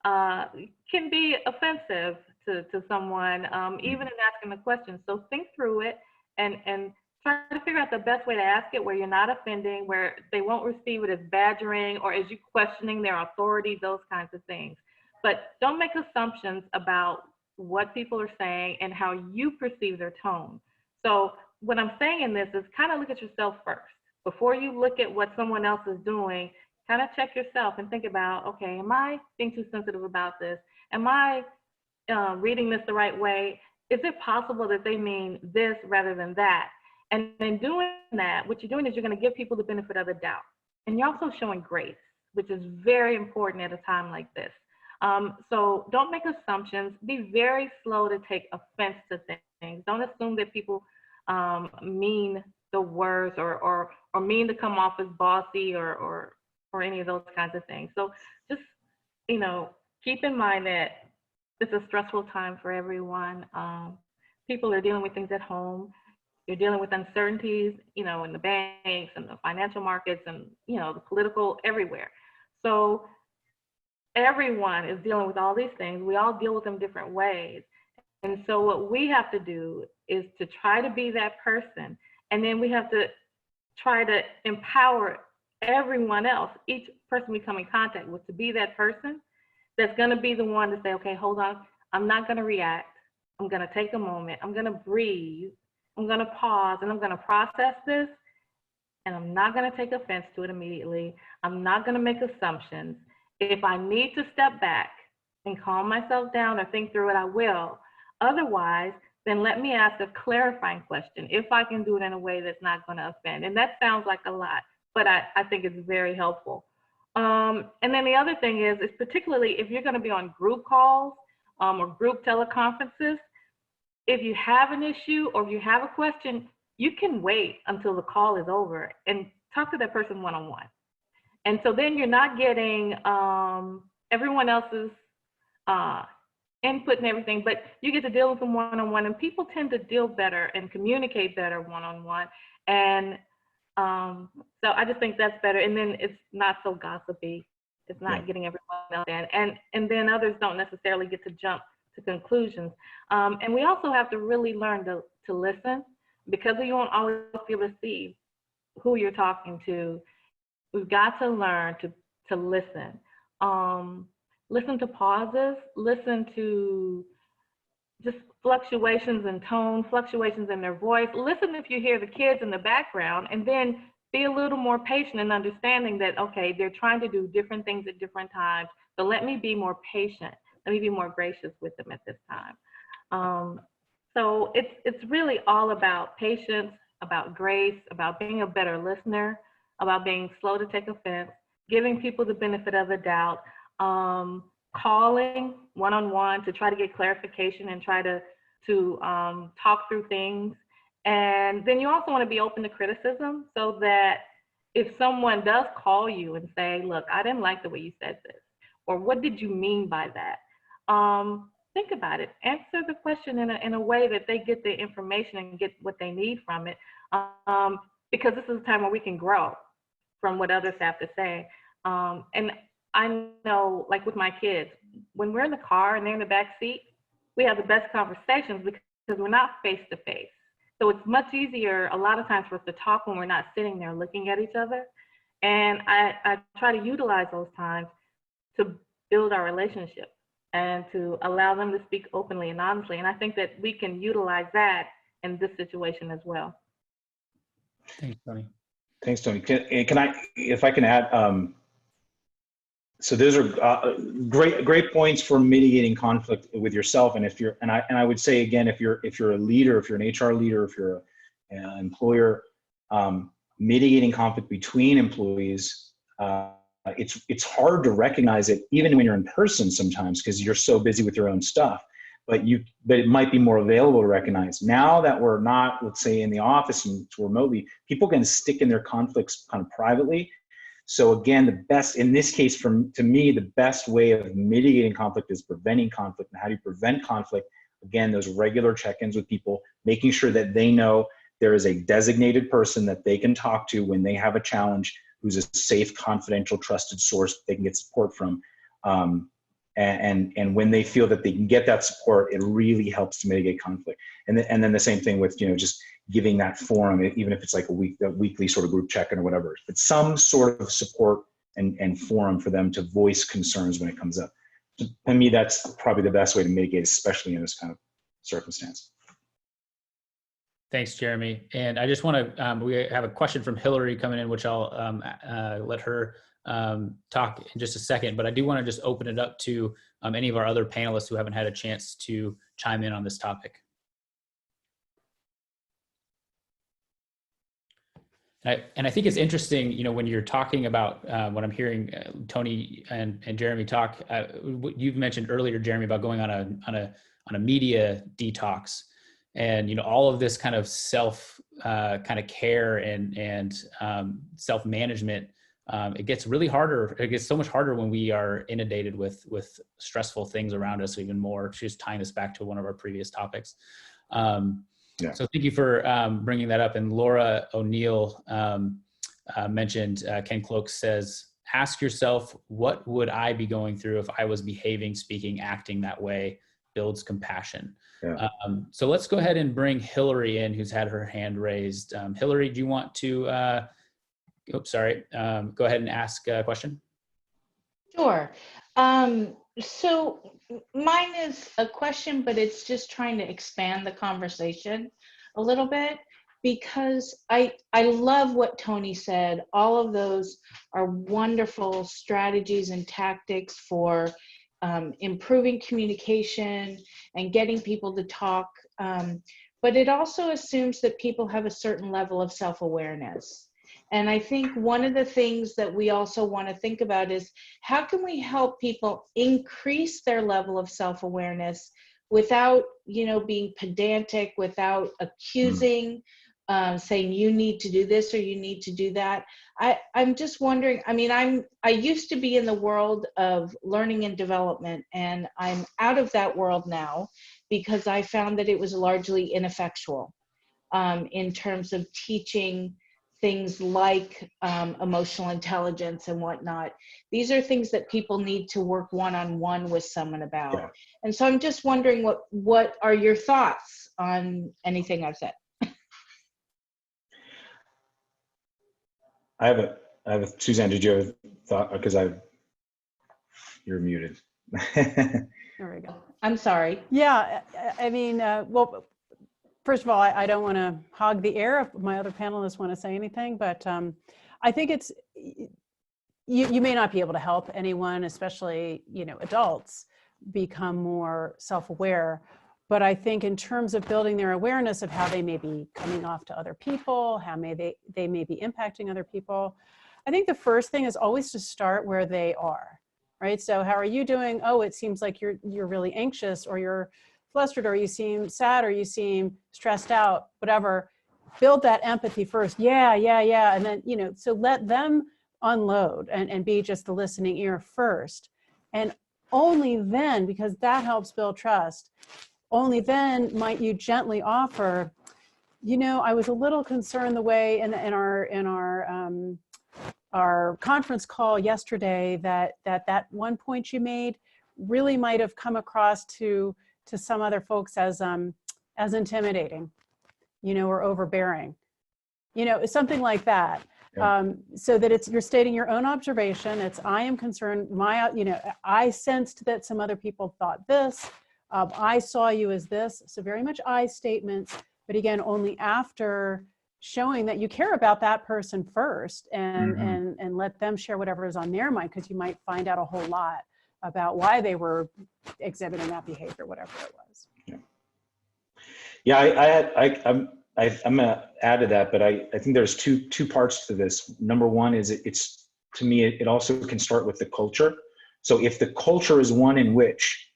can be offensive to someone, even in asking the question. So think through it and try to figure out the best way to ask it where you're not offending, where they won't receive it as badgering or as you questioning their authority, those kinds of things. But don't make assumptions about what people are saying and how you perceive their tone. So what I'm saying in this is kind of look at yourself first. Before you look at what someone else is doing, kind of check yourself and think about, okay, am I being too sensitive about this? Am I reading this the right way? Is it possible that they mean this rather than that? And in doing that, what you're doing is you're going to give people the benefit of the doubt. And you're also showing grace, which is very important at a time like this. So don't make assumptions. Be very slow to take offense to things. Don't assume that people mean the words or mean to come off as bossy or any of those kinds of things. So just, you know, keep in mind that it's a stressful time for everyone. People are dealing with things at home. You're dealing with uncertainties, you know, in the banks and the financial markets and, you know, the political everywhere. So everyone is dealing with all these things. We all deal with them different ways. And so what we have to do is to try to be that person. And then we have to try to empower everyone else, each person we come in contact with, to be that person that's going to be the one to say, okay, hold on, I'm not going to react. I'm going to take a moment. I'm going to breathe. I'm going to pause and I'm going to process this. And I'm not going to take offense to it immediately. I'm not going to make assumptions. If I need to step back and calm myself down or think through it, I will. Otherwise, then let me ask a clarifying question, if I can do it in a way that's not going to offend. And that sounds like a lot, but I think it's very helpful. And then the other thing is particularly if you're going to be on group calls or group teleconferences, if you have an issue or if you have a question, you can wait until the call is over and talk to that person one-on-one. And so then you're not getting everyone else's input and everything, but you get to deal with them one-on-one, and people tend to deal better and communicate better one-on-one. And so I just think that's better. And then it's not so gossipy. It's not getting everyone else in. And then others don't necessarily get to jump to conclusions. And we also have to really learn to listen, because we won't always be able to see who you're talking to. We've got to learn to listen. Listen to pauses, listen to just fluctuations in tone, fluctuations in their voice. Listen if you hear the kids in the background, and then be a little more patient and understanding that, okay, they're trying to do different things at different times, but let me be more patient. Let me be more gracious with them at this time. So it's really all about patience, about grace, about being a better listener, about being slow to take offense, giving people the benefit of the doubt, calling one-on-one to try to get clarification and try to talk through things. And then you also want to be open to criticism, so that if someone does call you and say, look, I didn't like the way you said this, or what did you mean by that? Think about it. Answer the question in a way that they get the information and get what they need from it, because this is a time where we can grow from what others have to say. And I know, like with my kids, when we're in the car and they're in the back seat, we have the best conversations because we're not face to face. So it's much easier a lot of times for us to talk when we're not sitting there looking at each other. And I try to utilize those times to build our relationship and to allow them to speak openly and honestly. And I think that we can utilize that in this situation as well.
Thanks, Tony.
Thanks, Tony. Can I, if I can add, so those are great points for mitigating conflict with yourself. And if you're, and I would say again, if you're a leader, if you're an HR leader, if you're an employer, mitigating conflict between employees, it's hard to recognize it even when you're in person sometimes because you're so busy with your own stuff. But it might be more available to recognize. Now that we're not, let's say, in the office and remotely, people can stick in their conflicts kind of privately. So again, the best, in this case, to me, the best way of mitigating conflict is preventing conflict. And how do you prevent conflict? Again, those regular check-ins with people, making sure that they know there is a designated person that they can talk to when they have a challenge, who's a safe, confidential, trusted source they can get support from. And when they feel that they can get that support, it really helps to mitigate conflict. And then the same thing with, just giving that forum, even if it's like a weekly sort of group check-in or whatever, but some sort of support and forum for them to voice concerns when it comes up. To me, that's probably the best way to mitigate, especially in this kind of circumstance.
Thanks, Jeremy. And I just want to, we have a question from Hillary coming in, which I'll let her talk in just a second, but I do want to just open it up to any of our other panelists who haven't had a chance to chime in on this topic. And I think it's interesting, when you're talking about what I'm hearing Tony and Jeremy talk, you've mentioned earlier, Jeremy, about going on a media detox, and all of this kind of self kind of care and self-management. It gets really harder. It gets so much harder when we are inundated with stressful things around us, even more. Just tying this back to one of our previous topics. Yeah. So thank you for bringing that up. And Laura O'Neill mentioned, Ken Cloak says, ask yourself, what would I be going through if I was behaving, speaking, acting that way? Builds compassion. Yeah. So let's go ahead and bring Hillary in, who's had her hand raised. Hillary, do you want to, oops, sorry, go ahead and ask a question?
Sure. So mine is a question, but it's just trying to expand the conversation a little bit, because I love what Tony said. All of those are wonderful strategies and tactics for improving communication and getting people to talk. But it also assumes that people have a certain level of self-awareness. And I think one of the things that we also want to think about is, how can we help people increase their level of self-awareness without, being pedantic, without accusing, saying you need to do this or you need to do that. I'm just wondering, I used to be in the world of learning and development, and I'm out of that world now because I found that it was largely ineffectual in terms of teaching things like emotional intelligence and whatnot. These are things that people need to work one-on-one with someone about. Yeah. And so I'm just wondering, what are your thoughts on anything I've said?
I have a, Suzanne, did you have a thought? Because you're muted.
There we go.
I'm sorry.
Yeah, well, first of all, I don't want to hog the air if my other panelists want to say anything, but I think it's, you may not be able to help anyone, especially, adults, become more self-aware. But I think in terms of building their awareness of how they may be coming off to other people, how they may be impacting other people, I think the first thing is always to start where they are, right? So how are you doing? Oh, it seems like you're really anxious, or you're flustered, or you seem sad, or you seem stressed out, whatever. Build that empathy first. Yeah. And then, so let them unload and be just the listening ear first. And only then, because that helps build trust, only then might you gently offer, I was a little concerned the way in our our conference call yesterday that one point you made really might have come across to some other folks as intimidating, or overbearing, something like that.
Yeah.
So that you're stating your own observation. I am concerned, I sensed that some other people thought this. I saw you as this. So very much I statements, but again, only after showing that you care about that person first and let them share whatever is on their mind, because you might find out a whole lot about why they were exhibiting that behavior, whatever it was.
I'm going to add to that, but I think there's two parts to this. Number one is it's to me, it also can start with the culture. So if the culture is one in which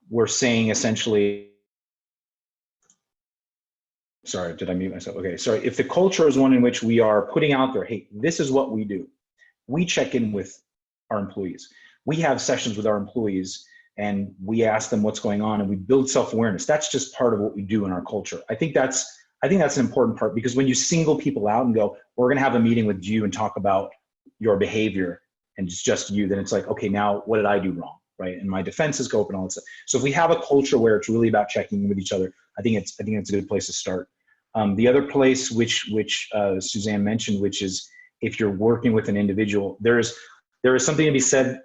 we're saying essentially, sorry, did I mute myself? Okay, sorry. If the culture is one in which we are putting out there, hey, this is what we do. We check in with our employees. We have sessions with our employees and we ask them what's going on and we build self-awareness. That's just part of what we do in our culture. I think that's an important part, because when you single people out and go, we're gonna have a meeting with you and talk about your behavior and it's just you, then it's like, okay, now what did I do wrong, right? And my defenses go up and all that stuff. So if we have a culture where it's really about checking in with each other, I think it's a good place to start. The other place which Suzanne mentioned, which is if you're working with an individual, there is something to be said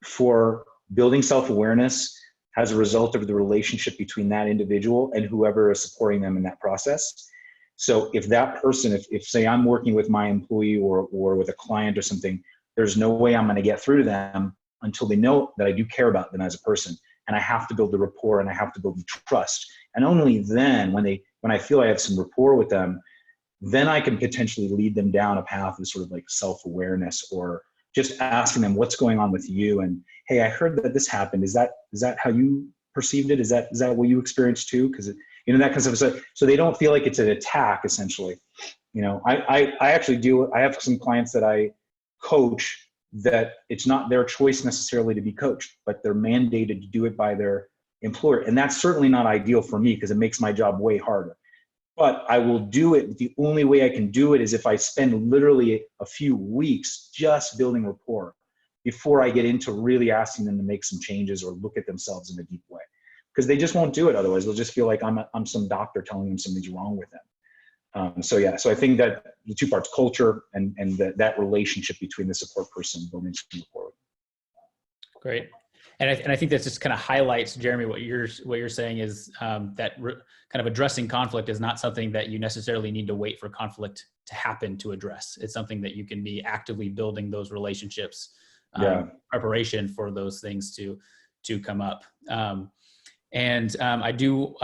for building self-awareness as a result of the relationship between that individual and whoever is supporting them in that process. So if that person, if say I'm working with my employee or with a client or something, there's no way I'm going to get through to them until they know that I do care about them as a person. And I have to build the rapport and I have to build the trust. And only then, when I feel I have some rapport with them, then I can potentially lead them down a path of sort of like self-awareness, or just asking them what's going on with you. And hey, I heard that this happened. Is that how you perceived it? Is that what you experienced too? Because that kind of stuff. So they don't feel like it's an attack, essentially. I actually do. I have some clients that I coach that it's not their choice necessarily to be coached, but they're mandated to do it by their employer. And that's certainly not ideal for me, because it makes my job way harder. But I will do it. The only way I can do it is if I spend literally a few weeks just building rapport before I get into really asking them to make some changes or look at themselves in a deep way. Because they just won't do it otherwise. They'll just feel like I'm some doctor telling them something's wrong with them. So I think that the two parts, culture and that relationship between the support person and building some rapport.
Great. And I think that just kind of highlights, Jeremy, what you're saying is that kind of addressing conflict is not something that you necessarily need to wait for conflict to happen to address. It's something that you can be actively building those relationships, preparation for those things to come up. I do,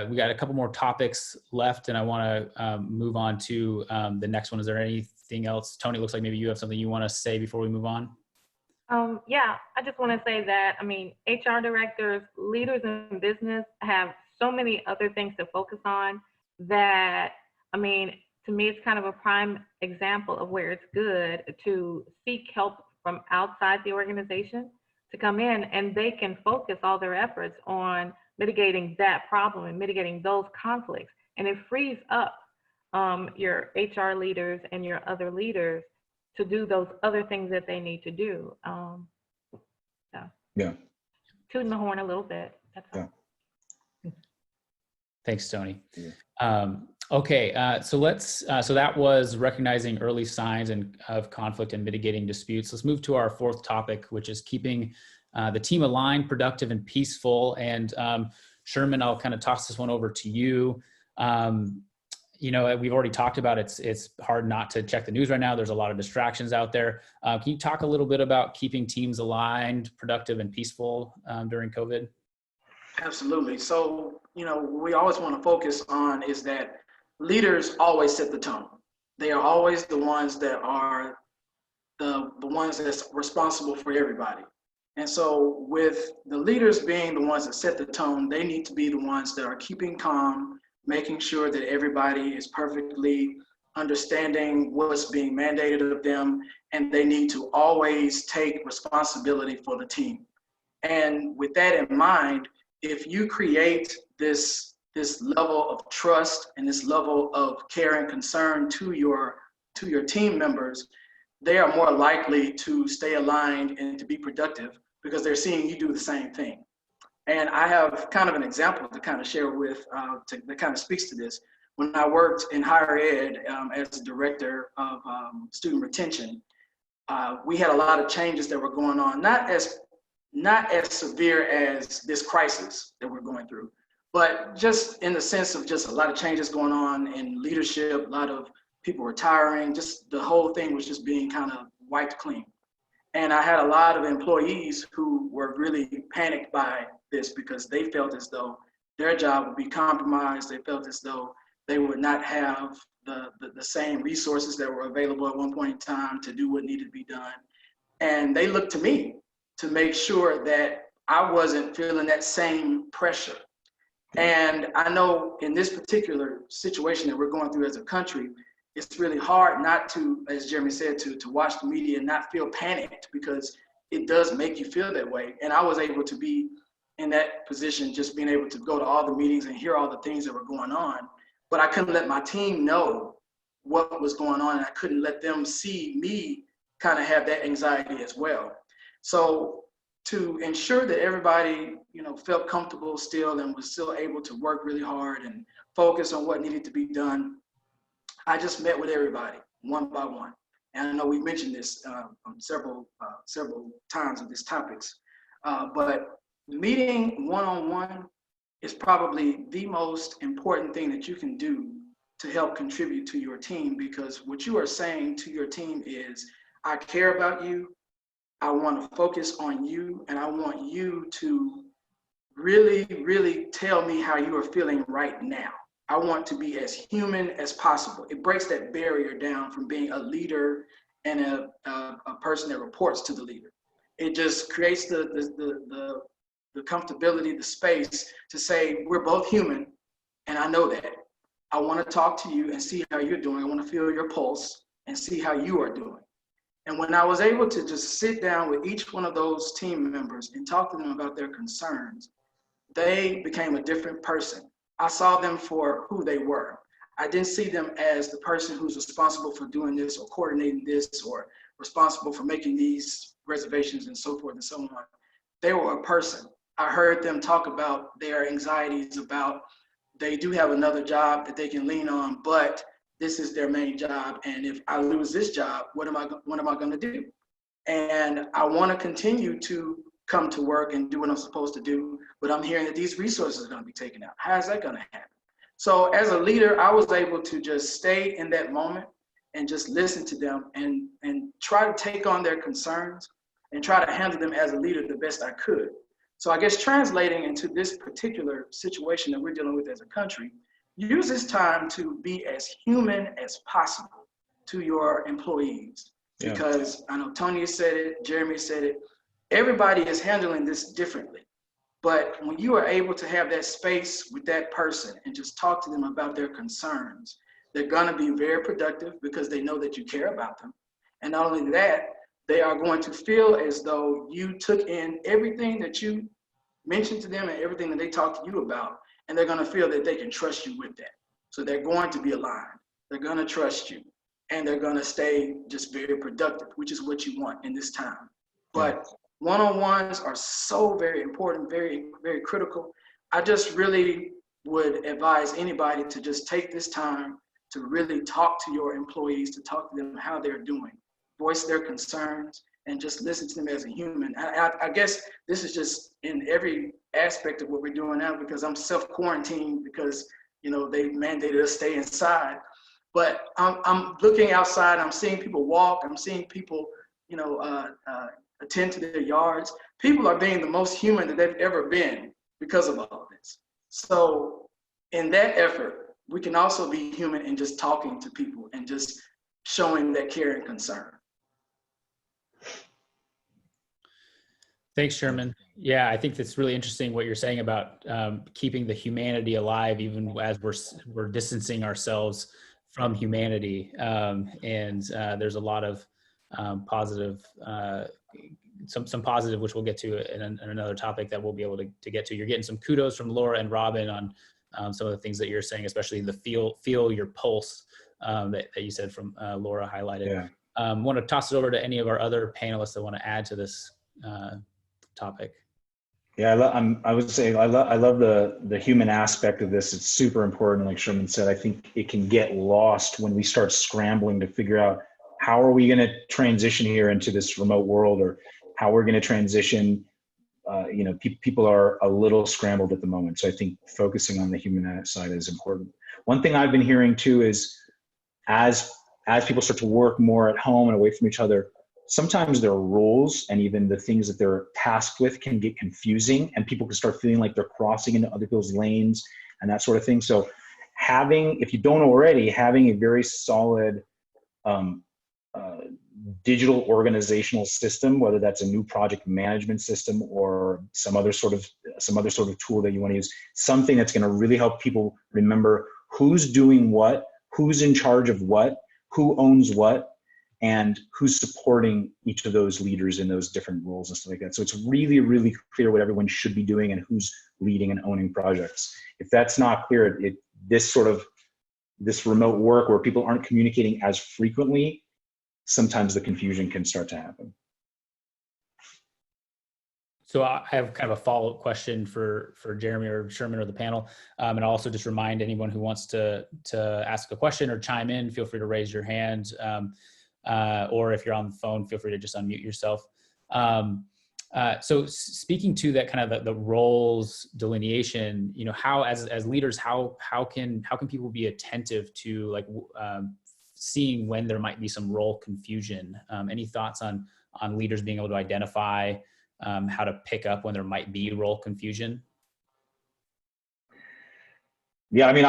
we got a couple more topics left, and I want to move on to the next one. Is there anything else? Tony, looks like maybe you have something you want to say before we move on.
Yeah, I just want to say that, HR directors, leaders in business have so many other things to focus on that, to me, it's kind of a prime example of where it's good to seek help from outside the organization to come in, and they can focus all their efforts on mitigating that problem and mitigating those conflicts. And it frees up your HR leaders and your other leaders to do those other things that they need to do. Tooting the horn a little bit. That's all.
Thanks, Tony. Okay, so that was recognizing early signs of conflict and mitigating disputes. Let's move to our fourth topic, which is keeping the team aligned, productive, and peaceful. And Sherman, I'll kind of toss this one over to you. We've already talked about it's hard not to check the news right now. There's a lot of distractions out there. Can you talk a little bit about keeping teams aligned, productive, and peaceful during COVID?
Absolutely. So, we always want to focus on is that leaders always set the tone. They are always the ones that are the ones that's responsible for everybody. And so with the leaders being the ones that set the tone, they need to be the ones that are keeping calm, making sure that everybody is perfectly understanding what's being mandated of them, and they need to always take responsibility for the team. And with that in mind, if you create this level of trust and this level of care and concern to your team members, they are more likely to stay aligned and to be productive because they're seeing you do the same thing. And I have kind of an example to kind of share with, that kind of speaks to this. When I worked in higher ed as a director of student retention, we had a lot of changes that were going on, not as severe as this crisis that we're going through, but just in the sense of just a lot of changes going on in leadership, a lot of people retiring, just the whole thing was just being kind of wiped clean. And I had a lot of employees who were really panicked by this because they felt as though their job would be compromised. They felt as though they would not have the same resources that were available at one point in time to do what needed to be done. And they looked to me to make sure that I wasn't feeling that same pressure. And I know in this particular situation that we're going through as a country, it's really hard not to, as Jeremy said, to watch the media and not feel panicked, because it does make you feel that way. And I was able to be in that position, just being able to go to all the meetings and hear all the things that were going on. But I couldn't let my team know what was going on, and I couldn't let them see me kind of have that anxiety as well. So to ensure that everybody, felt comfortable still and was still able to work really hard and focus on what needed to be done, I just met with everybody one by one. And I know we've mentioned this several times of these topics, but meeting one-on-one is probably the most important thing that you can do to help contribute to your team, because what you are saying to your team is, I care about you, I want to focus on you, and I want you to really, really tell me how you are feeling right now. I want to be as human as possible. It breaks that barrier down from being a leader and a person that reports to the leader. It just creates the comfortability, the space to say, we're both human, and I know that. I want to talk to you and see how you're doing. I want to feel your pulse and see how you are doing. And when I was able to just sit down with each one of those team members and talk to them about their concerns, they became a different person. I saw them for who they were. I didn't see them as the person who's responsible for doing this or coordinating this or responsible for making these reservations and so forth and so on. They were a person. I heard them talk about their anxieties about they do have another job that they can lean on, but this is their main job. And if I lose this job, what am I going to do? And I want to continue to come to work and do what I'm supposed to do, but I'm hearing that these resources are going to be taken out. How is that going to happen? So as a leader, I was able to just stay in that moment and just listen to them and try to take on their concerns and try to handle them as a leader the best I could. So I guess translating into this particular situation that we're dealing with as a country, use this time to be as human as possible to your employees. Yeah. Because I know Tony said it, Jeremy said it, everybody is handling this differently. But when you are able to have that space with that person and just talk to them about their concerns, they're gonna be very productive because they know that you care about them. And not only that, they are going to feel as though you took in everything that you mentioned to them and everything that they talked to you about, and they're gonna feel that they can trust you with that. So they're going to be aligned, they're gonna trust you, and they're gonna stay just very productive, which is what you want in this time. But one-on-ones are so very important, very, very critical. I just really would advise anybody to just take this time to really talk to your employees, to talk to them how they're doing, voice their concerns, and just listen to them as a human. I guess this is just in every aspect of what we're doing now, because I'm self-quarantined because, they mandated us stay inside. But I'm looking outside, I'm seeing people walk, I'm seeing people, attend to their yards. People are being the most human that they've ever been because of all of this. So in that effort, we can also be human in just talking to people and just showing that care and concern.
Thanks, Sherman. Yeah, I think that's really interesting what you're saying about keeping the humanity alive, even as we're distancing ourselves from humanity. And there's a lot of positive, some positive, which we'll get to in another topic that we'll be able to get to. You're getting some kudos from Laura and Robin on some of the things that you're saying, especially the feel your pulse that you said from Laura highlighted.
Yeah.
Want to toss it over to any of our other panelists that want to add to this topic.
Yeah, I would say I love the human aspect of this. It's super important. Like Sherman said, I think it can get lost when we start scrambling to figure out how are we going to transition here into this remote world, or how we're going to transition. People are a little scrambled at the moment. So I think focusing on the human side is important. One thing I've been hearing too is as people start to work more at home and away from each other, sometimes their roles and even the things that they're tasked with can get confusing, and people can start feeling like they're crossing into other people's lanes and that sort of thing. So if you don't already, having a very solid digital organizational system, whether that's a new project management system or some other sort of tool that you want to use, something that's going to really help people remember who's doing what, who's in charge of what, who owns what, and who's supporting each of those leaders in those different roles and stuff like that. So it's really, really clear what everyone should be doing and who's leading and owning projects. If that's not clear, this remote work where people aren't communicating as frequently, sometimes the confusion can start to happen.
So I have kind of a follow-up question for Jeremy or Sherman or the panel. And I'll also just remind anyone who wants to ask a question or chime in, feel free to raise your hand. Or if you're on the phone, feel free to just unmute yourself. So speaking to that kind of the roles delineation, how as leaders, how can people be attentive to like seeing when there might be some role confusion? Any thoughts on leaders being able to identify how to pick up when there might be role confusion?
Yeah, I mean,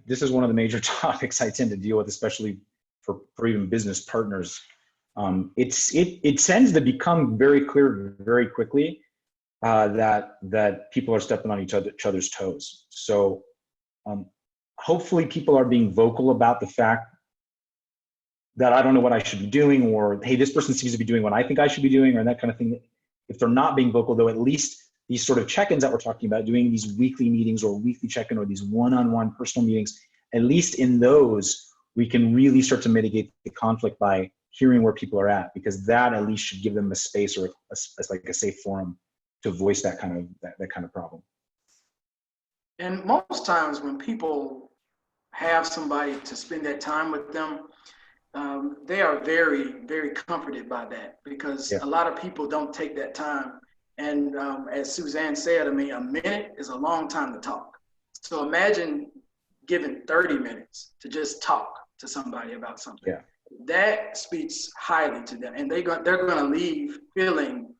this is one of the major topics I tend to deal with, especially for even business partners. It tends to become very clear very quickly that people are stepping on each other's toes. So hopefully people are being vocal about the fact that I don't know what I should be doing, or hey, this person seems to be doing what I think I should be doing, or that kind of thing. If they're not being vocal, though, at least these sort of check-ins that we're talking about, doing these weekly meetings or weekly check-in or these one-on-one personal meetings, at least in those, we can really start to mitigate the conflict by hearing where people are at, because that at least should give them a space or like a safe forum to voice that kind of problem.
And most times when people have somebody to spend that time with them, they are very, very comforted by that, because a lot of people don't take that time. And as Suzanne said, I mean, a minute is a long time to talk. So imagine giving 30 minutes to just talk to somebody about something.
Yeah.
That speaks highly to them. And they're going to leave feeling,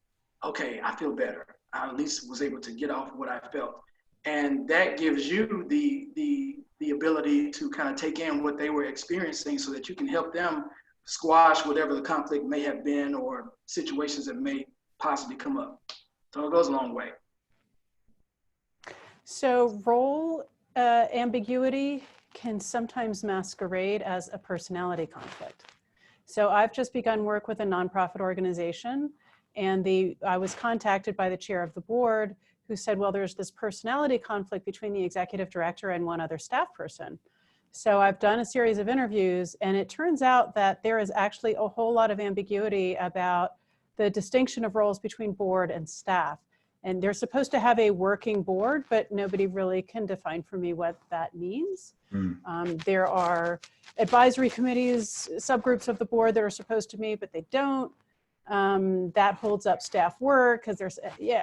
okay, I feel better. I at least was able to get off what I felt. And that gives you the ability to kind of take in what they were experiencing, so that you can help them squash whatever the conflict may have been or situations that may possibly come up. So it goes a long way.
So role ambiguity can sometimes masquerade as a personality conflict. So I've just begun work with a nonprofit organization, and I was contacted by the chair of the board, who said, well, there's this personality conflict between the executive director and one other staff person. So I've done a series of interviews, and it turns out that there is actually a whole lot of ambiguity about the distinction of roles between board and staff. And they're supposed to have a working board, but nobody really can define for me what that means. There are advisory committees, subgroups of the board that are supposed to meet, but they don't. That holds up staff work because there's,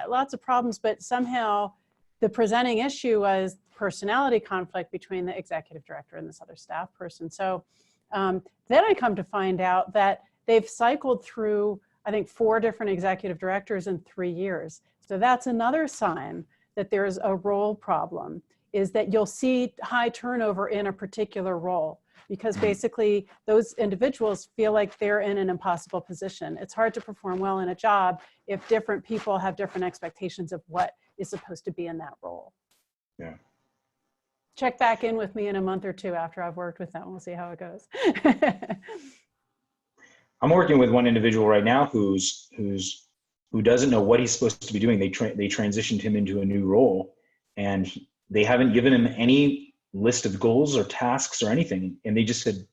lots of problems, but somehow the presenting issue was personality conflict between the executive director and this other staff person. So then I come to find out that they've cycled through, I think, 4 different executive directors in 3 years. So that's another sign that there's a role problem, is that you'll see high turnover in a particular role, because basically those individuals feel like they're in an impossible position. It's hard to perform well in a job if different people have different expectations of what is supposed to be in that role.
Yeah.
Check back in with me in a month or 2 after I've worked with them. We'll see how it goes.
I'm working with one individual right now who doesn't know what he's supposed to be doing. They transitioned him into a new role, and they haven't given him any list of goals or tasks or anything. And they just said,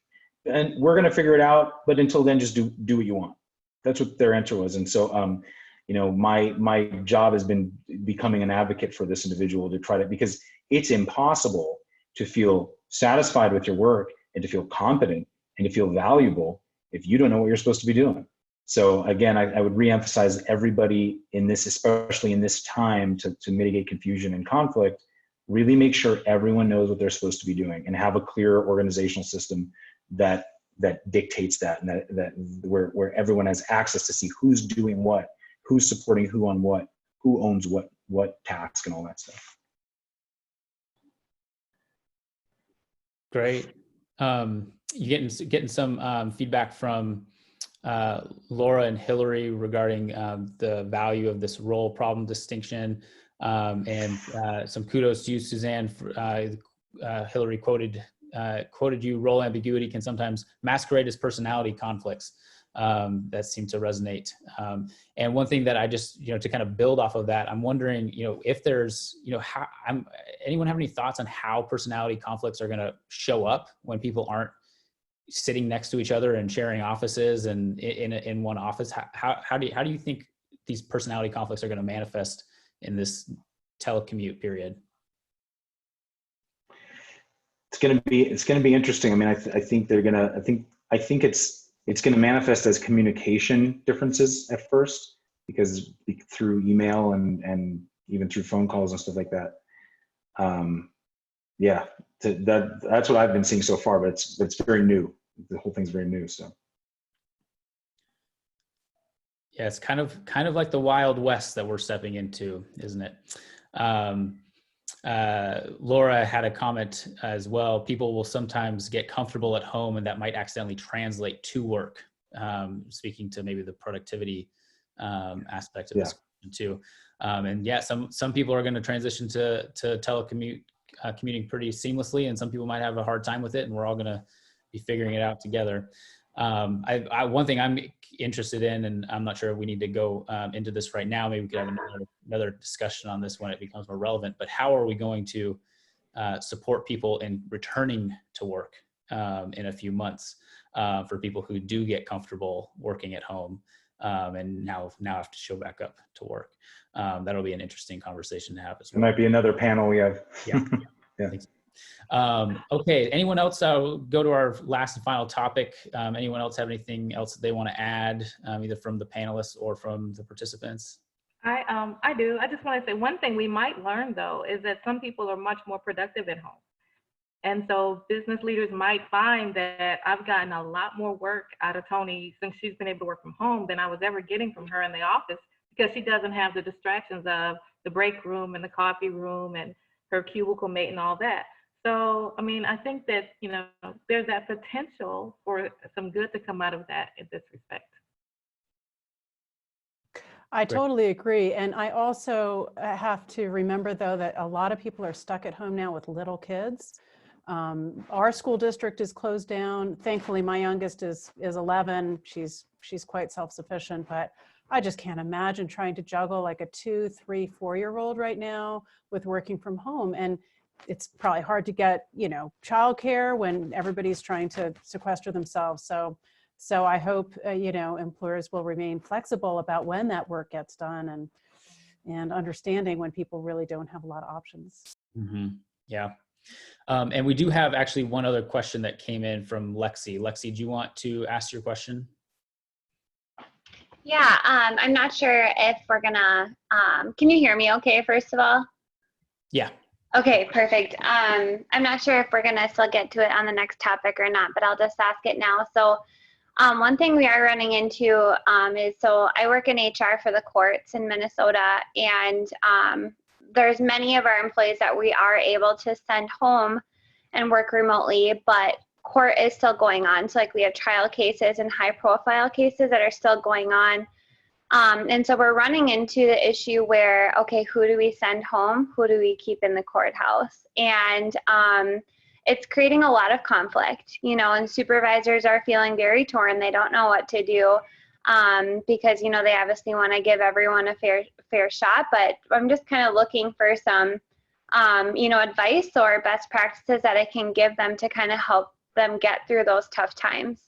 and we're going to figure it out, but until then, just do what you want. That's what their answer was. And so, you know, my job has been becoming an advocate for this individual to try to, because it's impossible to feel satisfied with your work and to feel competent and to feel valuable if you don't know what you're supposed to be doing. So again, I would reemphasize everybody in this, especially in this time, to mitigate confusion and conflict, really make sure everyone knows what they're supposed to be doing and have a clear organizational system that dictates that, and that where everyone has access to see who's doing what, who's supporting who on what, who owns what task and all that stuff.
Great. You getting some feedback from Laura and Hillary regarding the value of this role problem distinction, and some kudos to you, Suzanne. Hillary quoted you, role ambiguity can sometimes masquerade as personality conflicts. That seemed to resonate. And one thing that I just, you know, to kind of build off of that, I'm wondering, you know, if there's, you know, anyone have any thoughts on how personality conflicts are going to show up when people aren't sitting next to each other and sharing offices and in one office? How do you think these personality conflicts are going to manifest in this telecommute period?
It's going to be interesting. I mean, I think it's going to manifest as communication differences at first, because through email and even through phone calls and stuff like that. Yeah, that's what I've been seeing so far, but it's very new. The whole thing's very new. So.
Yeah, it's kind of like the Wild West that we're stepping into, isn't it? Laura had a comment as well. People will sometimes get comfortable at home, and that might accidentally translate to work. Speaking to maybe the productivity aspect of this too. And yeah, some people are going to transition to commuting pretty seamlessly, and some people might have a hard time with it, and we're all going to be figuring it out together. One thing I'm interested in, and I'm not sure if we need to go into this right now, maybe we could have another discussion on this when it becomes more relevant, but how are we going to support people in returning to work in a few months for people who do get comfortable working at home and now have to show back up to work? That'll be an interesting conversation to have as well.
It might be another panel we have.
Yeah.
Yeah.
Okay, anyone else? I'll go to our last and final topic. Anyone else have anything else that they want to add, either from the panelists or from the participants?
I do. I just want to say one thing we might learn, though, is that some people are much more productive at home. And so business leaders might find that I've gotten a lot more work out of Tony since she's been able to work from home than I was ever getting from her in the office, because she doesn't have the distractions of the break room and the coffee room and her cubicle mate and all that. So, I mean, I think that, you know, there's that potential for some good to come out of that in this respect.
I totally agree. And I also have to remember, though, that a lot of people are stuck at home now with little kids. Our school district is closed down. Thankfully, my youngest is 11. She's quite self-sufficient, but I just can't imagine trying to juggle like a 2, 3, 4-year-old right now with working from home. And it's probably hard to get, you know, childcare when everybody's trying to sequester themselves. So I hope, you know, employers will remain flexible about when that work gets done, and understanding when people really don't have a lot of options.
Mm-hmm. Yeah. And we do have actually one other question that came in from Lexi. Lexi, do you want to ask your question?
Yeah, I'm not sure if we're gonna, can you hear me okay, first of all?
Yeah.
Okay, perfect. I'm not sure if we're gonna still get to it on the next topic or not, but I'll just ask it now. So one thing we are running into is, so I work in HR for the courts in Minnesota, and there's many of our employees that we are able to send home and work remotely, but court is still going on. So like we have trial cases and high profile cases that are still going on. And so we're running into the issue where, okay, who do we send home? Who do we keep in the courthouse? And it's creating a lot of conflict, you know, and supervisors are feeling very torn. They don't know what to do because, you know, they obviously want to give everyone a fair shot, but I'm just kind of looking for some, you know, advice or best practices that I can give them to kind of help them get through those tough times.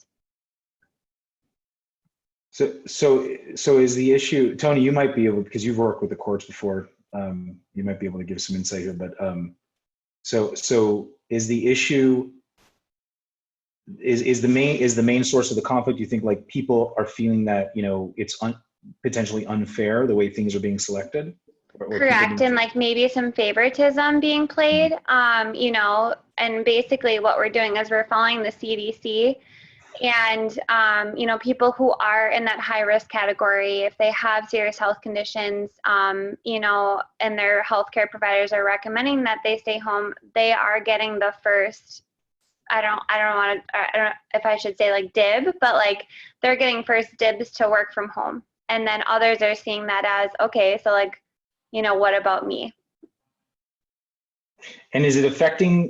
So is the issue, Tony, you might be able, because you've worked with the courts before, you might be able to give some insight here, but so is the issue, is the main source of the conflict, you think, like people are feeling that, you know, it's potentially unfair the way things are being selected? Or
Correct, and like maybe some favoritism being played, you know, and basically what we're doing is we're following the CDC, and you know, people who are in that high risk category, if they have serious health conditions, you know, and their healthcare providers are recommending that they stay home, they are getting the first, I don't know if I should say like dib, but like they're getting first dibs to work from home, and then others are seeing that as, okay, so like, you know, what about me?
And is it affecting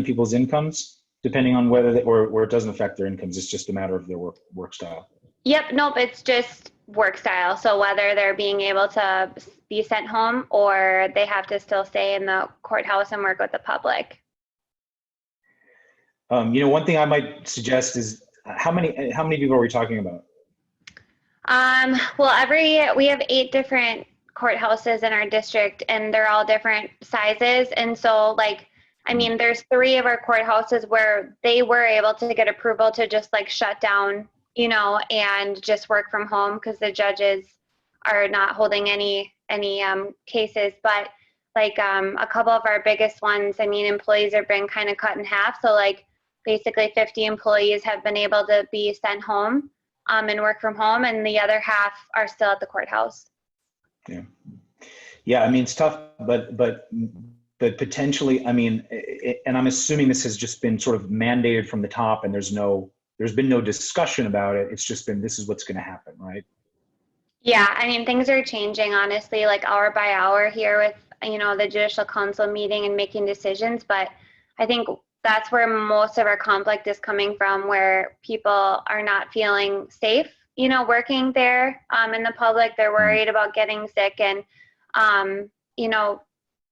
people's incomes, depending on whether or it doesn't affect their incomes? It's just a matter of their work style.
Yep, nope, it's just work style. So whether they're being able to be sent home or they have to still stay in the courthouse and work with the public.
You know, one thing I might suggest is how many people are we talking about?
Well, we have 8 different courthouses in our district, and they're all different sizes. And so like, I mean, there's 3 of our courthouses where they were able to get approval to just like shut down, you know, and just work from home because the judges are not holding any cases. But like a couple of our biggest ones, I mean, employees are being kind of cut in half. So like basically 50 employees have been able to be sent home and work from home, and the other half are still at the courthouse.
Yeah, I mean, it's tough, but potentially, I mean, and I'm assuming this has just been sort of mandated from the top, and there's been no discussion about it. It's just been, this is what's going to happen, right?
Yeah, I mean, things are changing, honestly, like hour by hour here with, you know, the Judicial Council meeting and making decisions. But I think that's where most of our conflict is coming from, where people are not feeling safe, you know, working there in the public. They're worried about getting sick, and, you know,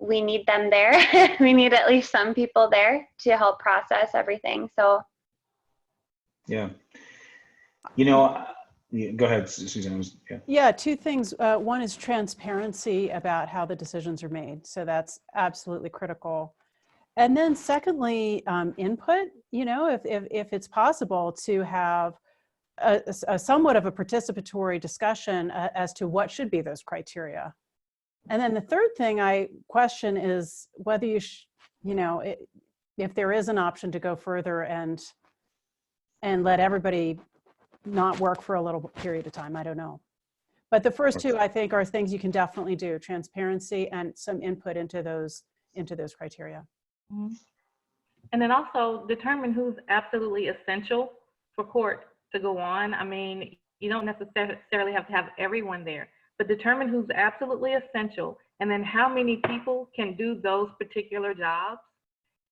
we need them there. We need at least some people there to help process everything. So.
Yeah. You know, go ahead, Suzanne.
Yeah, 2 things. One is transparency about how the decisions are made. So that's absolutely critical. And then secondly, input, you know, if it's possible to have a somewhat of a participatory discussion as to what should be those criteria. And then the third thing I question is whether you know, if there is an option to go further and let everybody not work for a little period of time. I don't know. But the first 2, I think, are things you can definitely do: transparency and some input into those criteria.
Mm-hmm. And then also determine who's absolutely essential for court to go on. I mean, you don't necessarily have to have everyone there, but determine who's absolutely essential, and then how many people can do those particular jobs,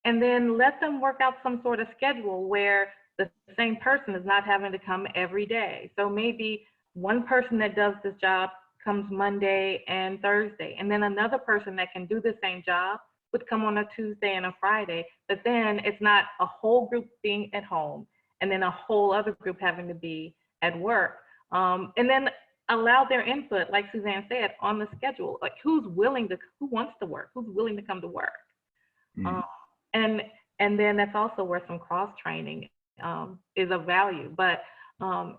and then let them work out some sort of schedule where the same person is not having to come every day. So maybe one person that does this job comes Monday and Thursday, and then another person that can do the same job would come on a Tuesday and a Friday, but then it's not a whole group being at home and then a whole other group having to be at work. And then allow their input, like Suzanne said, on the schedule, like who wants to work, who's willing to come to work. And then that's also where some cross-training is of value. But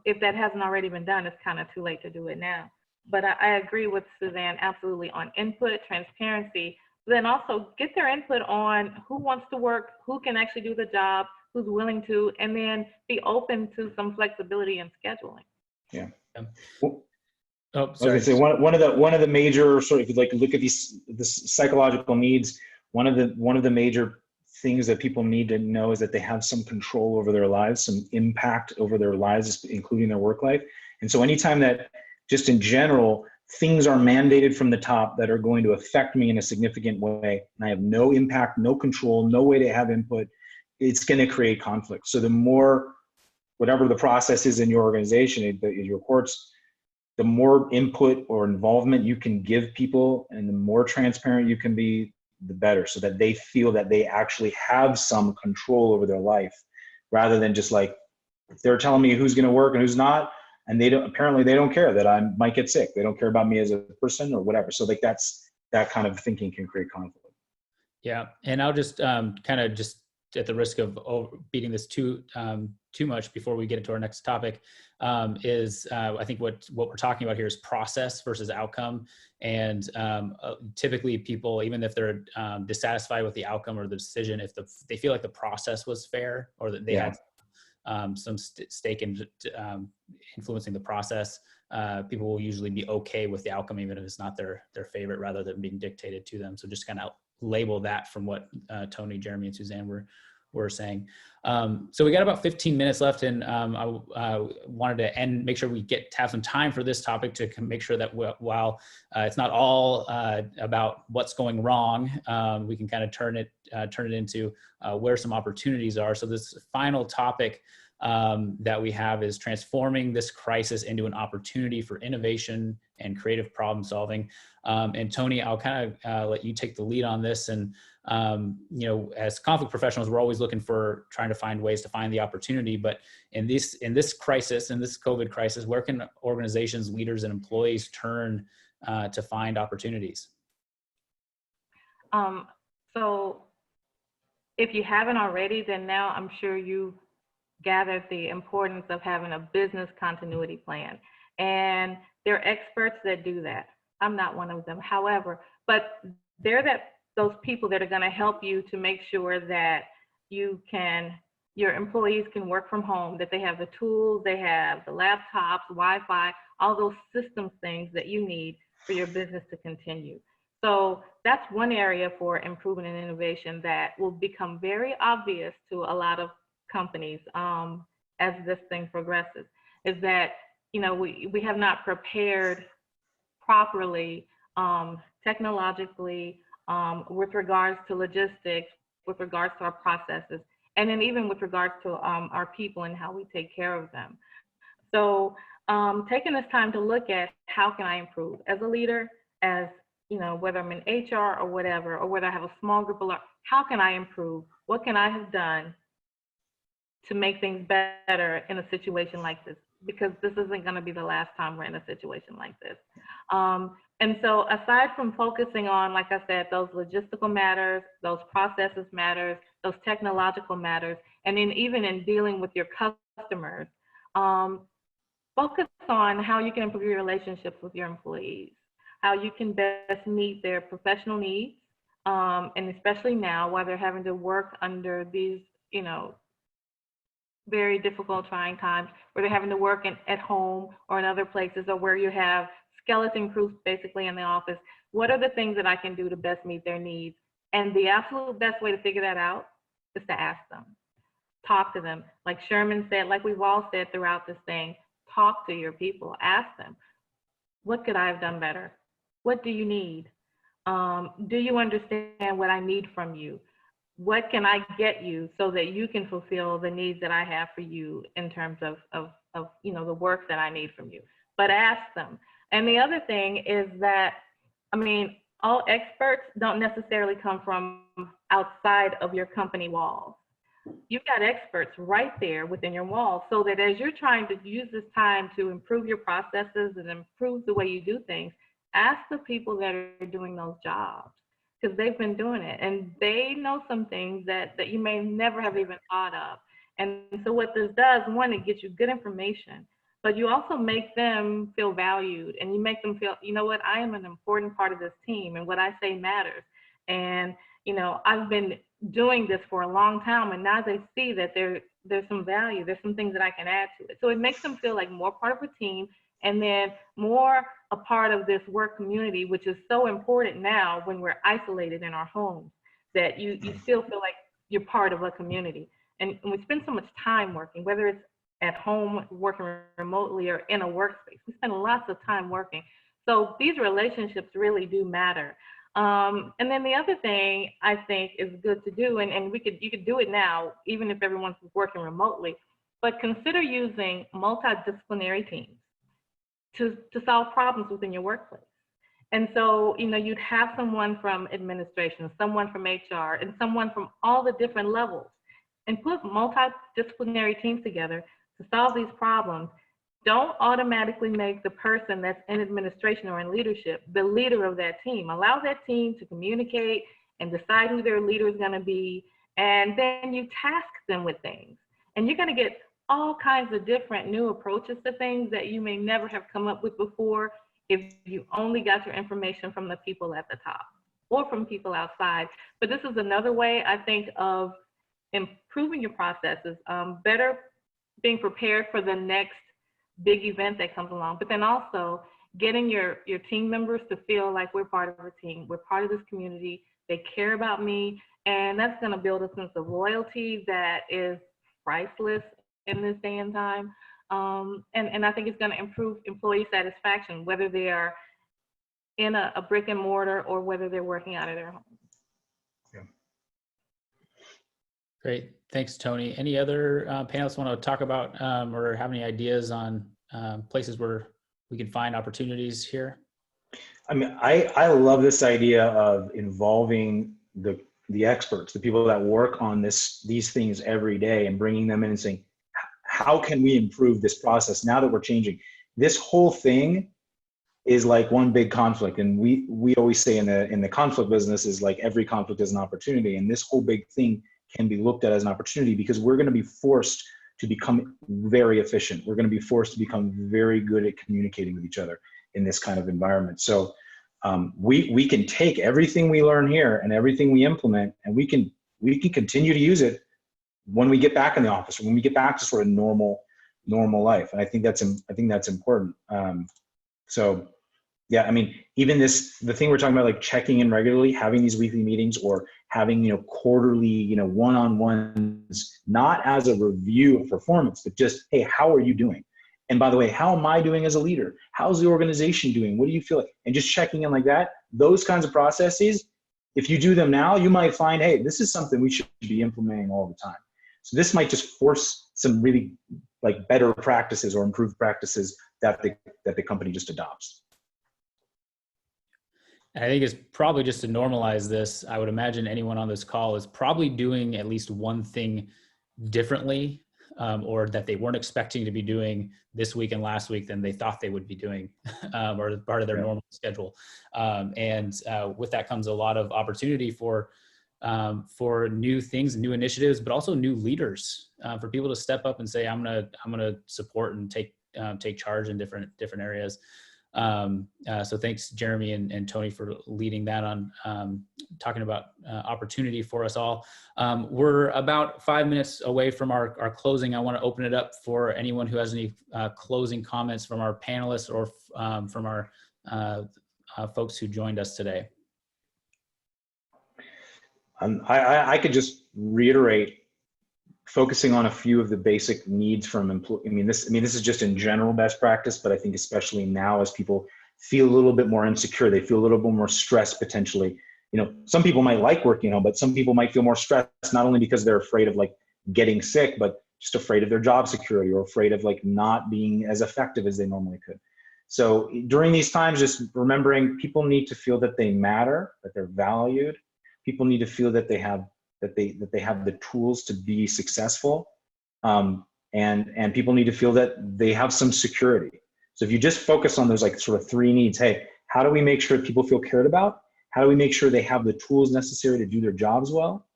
if that hasn't already been done, it's kind of too late to do it now. But I agree with Suzanne absolutely on input, transparency, then also get their input on who wants to work, who can actually do the job, who's willing to, and then be open to some flexibility in scheduling.
Yeah.
Oh,
I was
sorry.
gonna say one of the major sort of, if you like look at this psychological needs, one of the major things that people need to know is that they have some control over their lives, some impact over their lives, including their work life. And so anytime that just in general, things are mandated from the top that are going to affect me in a significant way, and I have no impact, no control, no way to have input, it's going to create conflict. So the more, whatever the process is in your organization, in your courts, the more input or involvement you can give people and the more transparent you can be, the better, so that they feel that they actually have some control over their life. rather than just like, they're telling me who's going to work and who's not. And apparently they don't care that I might get sick. They don't care about me as a person or whatever. So like that kind of thinking can create conflict.
Yeah. And I'll just kind of just at the risk of beating this too much before we get into our next topic, I think what we're talking about here is process versus outcome. And typically people, even if they're dissatisfied with the outcome or the decision, if they feel like the process was fair or that they had some stake in influencing the process, people will usually be okay with the outcome, even if it's not their favorite, rather than being dictated to them. So just kind of label that from what Tony, Jeremy, and Suzanne were saying. So we got about 15 minutes left, and I wanted to make sure we have some time for this topic to make sure that while it's not all about what's going wrong, we can kind of turn it into where some opportunities are. So this final topic that we have is transforming this crisis into an opportunity for innovation and creative problem solving. And Tony, I'll kind of let you take the lead on this. And as conflict professionals, we're always looking for trying to find ways to find the opportunity. But in this crisis, in this COVID crisis, where can organizations, leaders, and employees turn to find opportunities?
So if you haven't already, then now I'm sure you've gathered the importance of having a business continuity plan. And there are experts that do that. I'm not one of them, however, but they're those people that are going to help you to make sure that your employees can work from home, that they have the tools, they have the laptops, Wi-Fi, all those systems things that you need for your business to continue. So that's one area for improvement and innovation that will become very obvious to a lot of companies as this thing progresses, is that we have not prepared properly technologically with regards to logistics, with regards to our processes, and then even with regards to our people and how we take care of them. So taking this time to look at how can I improve as a leader, as whether I'm in HR or whatever, or whether I have a small group of, how can I improve? What can I have done to make things better in a situation like this? Because this isn't going to be the last time we're in a situation like this. And so aside from focusing on, like I said, those logistical matters, those processes matters, those technological matters, and then even in dealing with your customers, focus on how you can improve your relationships with your employees, how you can best meet their professional needs, and especially now while they're having to work under these, very difficult, trying times, where they're having to work at home or in other places, or where you have skeleton crews basically in the office. What are the things that I can do to best meet their needs? And the absolute best way to figure that out is to ask them, talk to them. Like Sherman said, like we've all said throughout this thing, talk to your people, ask them, what could I have done better? What do you need? Do you understand what I need from you? What can I get you so that you can fulfill the needs that I have for you in terms of the work that I need from you? But ask them. And the other thing is that, all experts don't necessarily come from outside of your company walls. You've got experts right there within your walls, so that as you're trying to use this time to improve your processes and improve the way you do things, ask the people that are doing those jobs, because they've been doing it and they know some things that you may never have even thought of. And so what this does, one, it gets you good information, but you also make them feel valued, and you make them feel, I am an important part of this team, and what I say matters. And, I've been doing this for a long time, and now they see that there's some value, there's some things that I can add to it. So it makes them feel like more part of a team, and then more a part of this work community, which is so important now when we're isolated in our homes, that you still feel like you're part of a community. And we spend so much time working, whether it's at home, working remotely, or in a workspace. We spend lots of time working. So these relationships really do matter. And then the other thing I think is good to do, and you could do it now, even if everyone's working remotely, but consider using multidisciplinary teams to solve problems within your workplace. And so, you'd have someone from administration, someone from HR, and someone from all the different levels. and put multidisciplinary teams together to solve these problems. Don't automatically make the person that's in administration or in leadership the leader of that team. Allow that team to communicate and decide who their leader is going to be, and then you task them with things. And you're going to get all kinds of different new approaches to things that you may never have come up with before if you only got your information from the people at the top or from people outside. But this is another way, I think, of improving your processes, better being prepared for the next big event that comes along, but then also getting your team members to feel like we're part of a team, we're part of this community, they care about me, and that's going to build a sense of loyalty that is priceless in this day and time. And I think it's going to improve employee satisfaction, whether they are in a brick and mortar or whether they're working out of their home.
Yeah.
Great. Thanks, Tony. Any other panelists want to talk about or have any ideas on places where we can find opportunities here?
I mean, I love this idea of involving the experts, the people that work on these things every day, and bringing them in and saying, how can we improve this process now that we're changing? This whole thing is like one big conflict, and we always say in the conflict business is like every conflict is an opportunity, and this whole big thing can be looked at as an opportunity because we're going to be forced to become very efficient. We're going to be forced to become very good at communicating with each other in this kind of environment. So we can take everything we learn here and everything we implement, and we can continue to use it when we get back in the office, or when we get back to sort of normal life. And I think that's important. So yeah, I mean, even the thing we're talking about, like checking in regularly, having these weekly meetings, or having, quarterly, one-on-ones, not as a review of performance, but just, hey, how are you doing? And by the way, how am I doing as a leader? How's the organization doing? What do you feel like? And just checking in like that, those kinds of processes, if you do them now, you might find, hey, this is something we should be implementing all the time. So this might just force some really like better practices or improved practices that the company just adopts.
I think it's probably just to normalize this. I would imagine anyone on this call is probably doing at least one thing differently, or that they weren't expecting to be doing this week and last week than they thought they would be doing, or part of their normal schedule. And with that comes a lot of opportunity for new things, new initiatives, but also new leaders, for people to step up and say, I'm gonna support and take charge in different areas. So thanks, Jeremy and Tony, for leading that on, talking about opportunity for us all. We're about 5 minutes away from our closing. I want to open it up for anyone who has any closing comments from our panelists or from our folks who joined us today.
I could just reiterate, focusing on a few of the basic needs from employees. This is just in general best practice, but I think especially now as people feel a little bit more insecure, they feel a little bit more stressed potentially. Some people might like working home, but some people might feel more stressed, not only because they're afraid of like getting sick, but just afraid of their job security, or afraid of like not being as effective as they normally could. So during these times, just remembering people need to feel that they matter, that they're valued. People need to feel that they have the tools to be successful, and people need to feel that they have some security. So if you just focus on those like sort of three needs, hey, how do we make sure people feel cared about? How do we make sure they have the tools necessary to do their jobs well?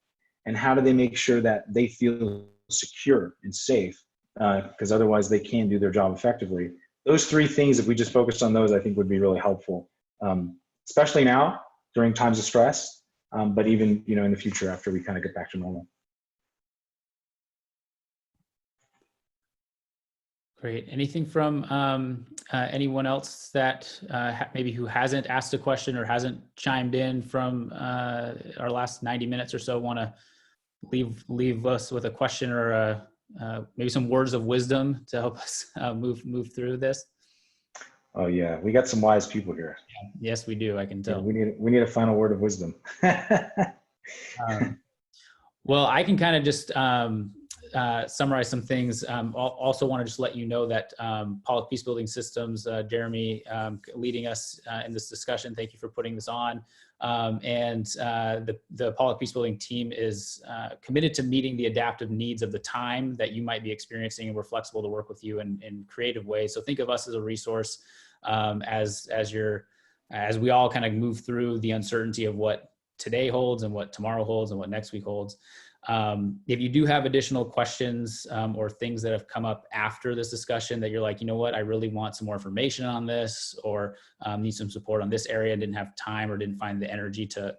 And how do they make sure that they feel secure and safe? Because otherwise they can't do their job effectively. Those three things, if we just focused on those, I think would be really helpful, especially now during times of stress. But even in the future after we kind of get back to normal.
Great. Anything from anyone else that maybe who hasn't asked a question or hasn't chimed in from our last 90 minutes or so? Want to leave us with a question or maybe some words of wisdom to help us move through this?
Oh yeah, we got some wise people here.
Yes, we do. I can tell.
Yeah, we need a final word of wisdom.
Well, I can kind of just summarize some things. Also want to just let you know that Pollack Peacebuilding Systems, Jeremy, leading us in this discussion. Thank you for putting this on. The Pollack Peacebuilding team is committed to meeting the adaptive needs of the time that you might be experiencing, and we're flexible to work with you in creative ways. So think of us as a resource as we all kind of move through the uncertainty of what today holds and what tomorrow holds and what next week holds. If you do have additional questions or things that have come up after this discussion that you're like, you know what, I really want some more information on this, or need some support on this area, didn't have time or didn't find the energy to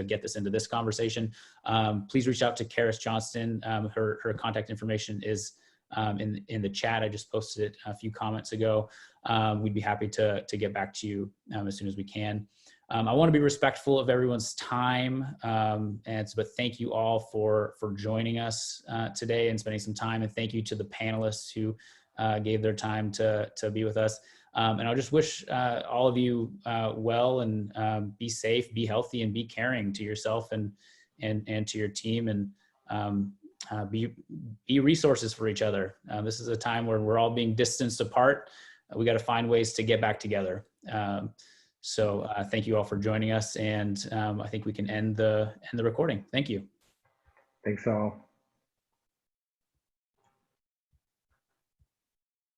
get this into this conversation, please reach out to Karis Johnston. Her contact information is in the chat. I just posted it a few comments ago. We'd be happy to get back to you as soon as we can. I want to be respectful of everyone's time, but thank you all for joining us today and spending some time, and thank you to the panelists who gave their time to be with us. And I'll just wish all of you well, and be safe, be healthy, and be caring to yourself and to your team, and be resources for each other. This is a time where we're all being distanced apart. We got to find ways to get back together. So thank you all for joining us, and I think we can end the recording. Thank you.
Thanks all.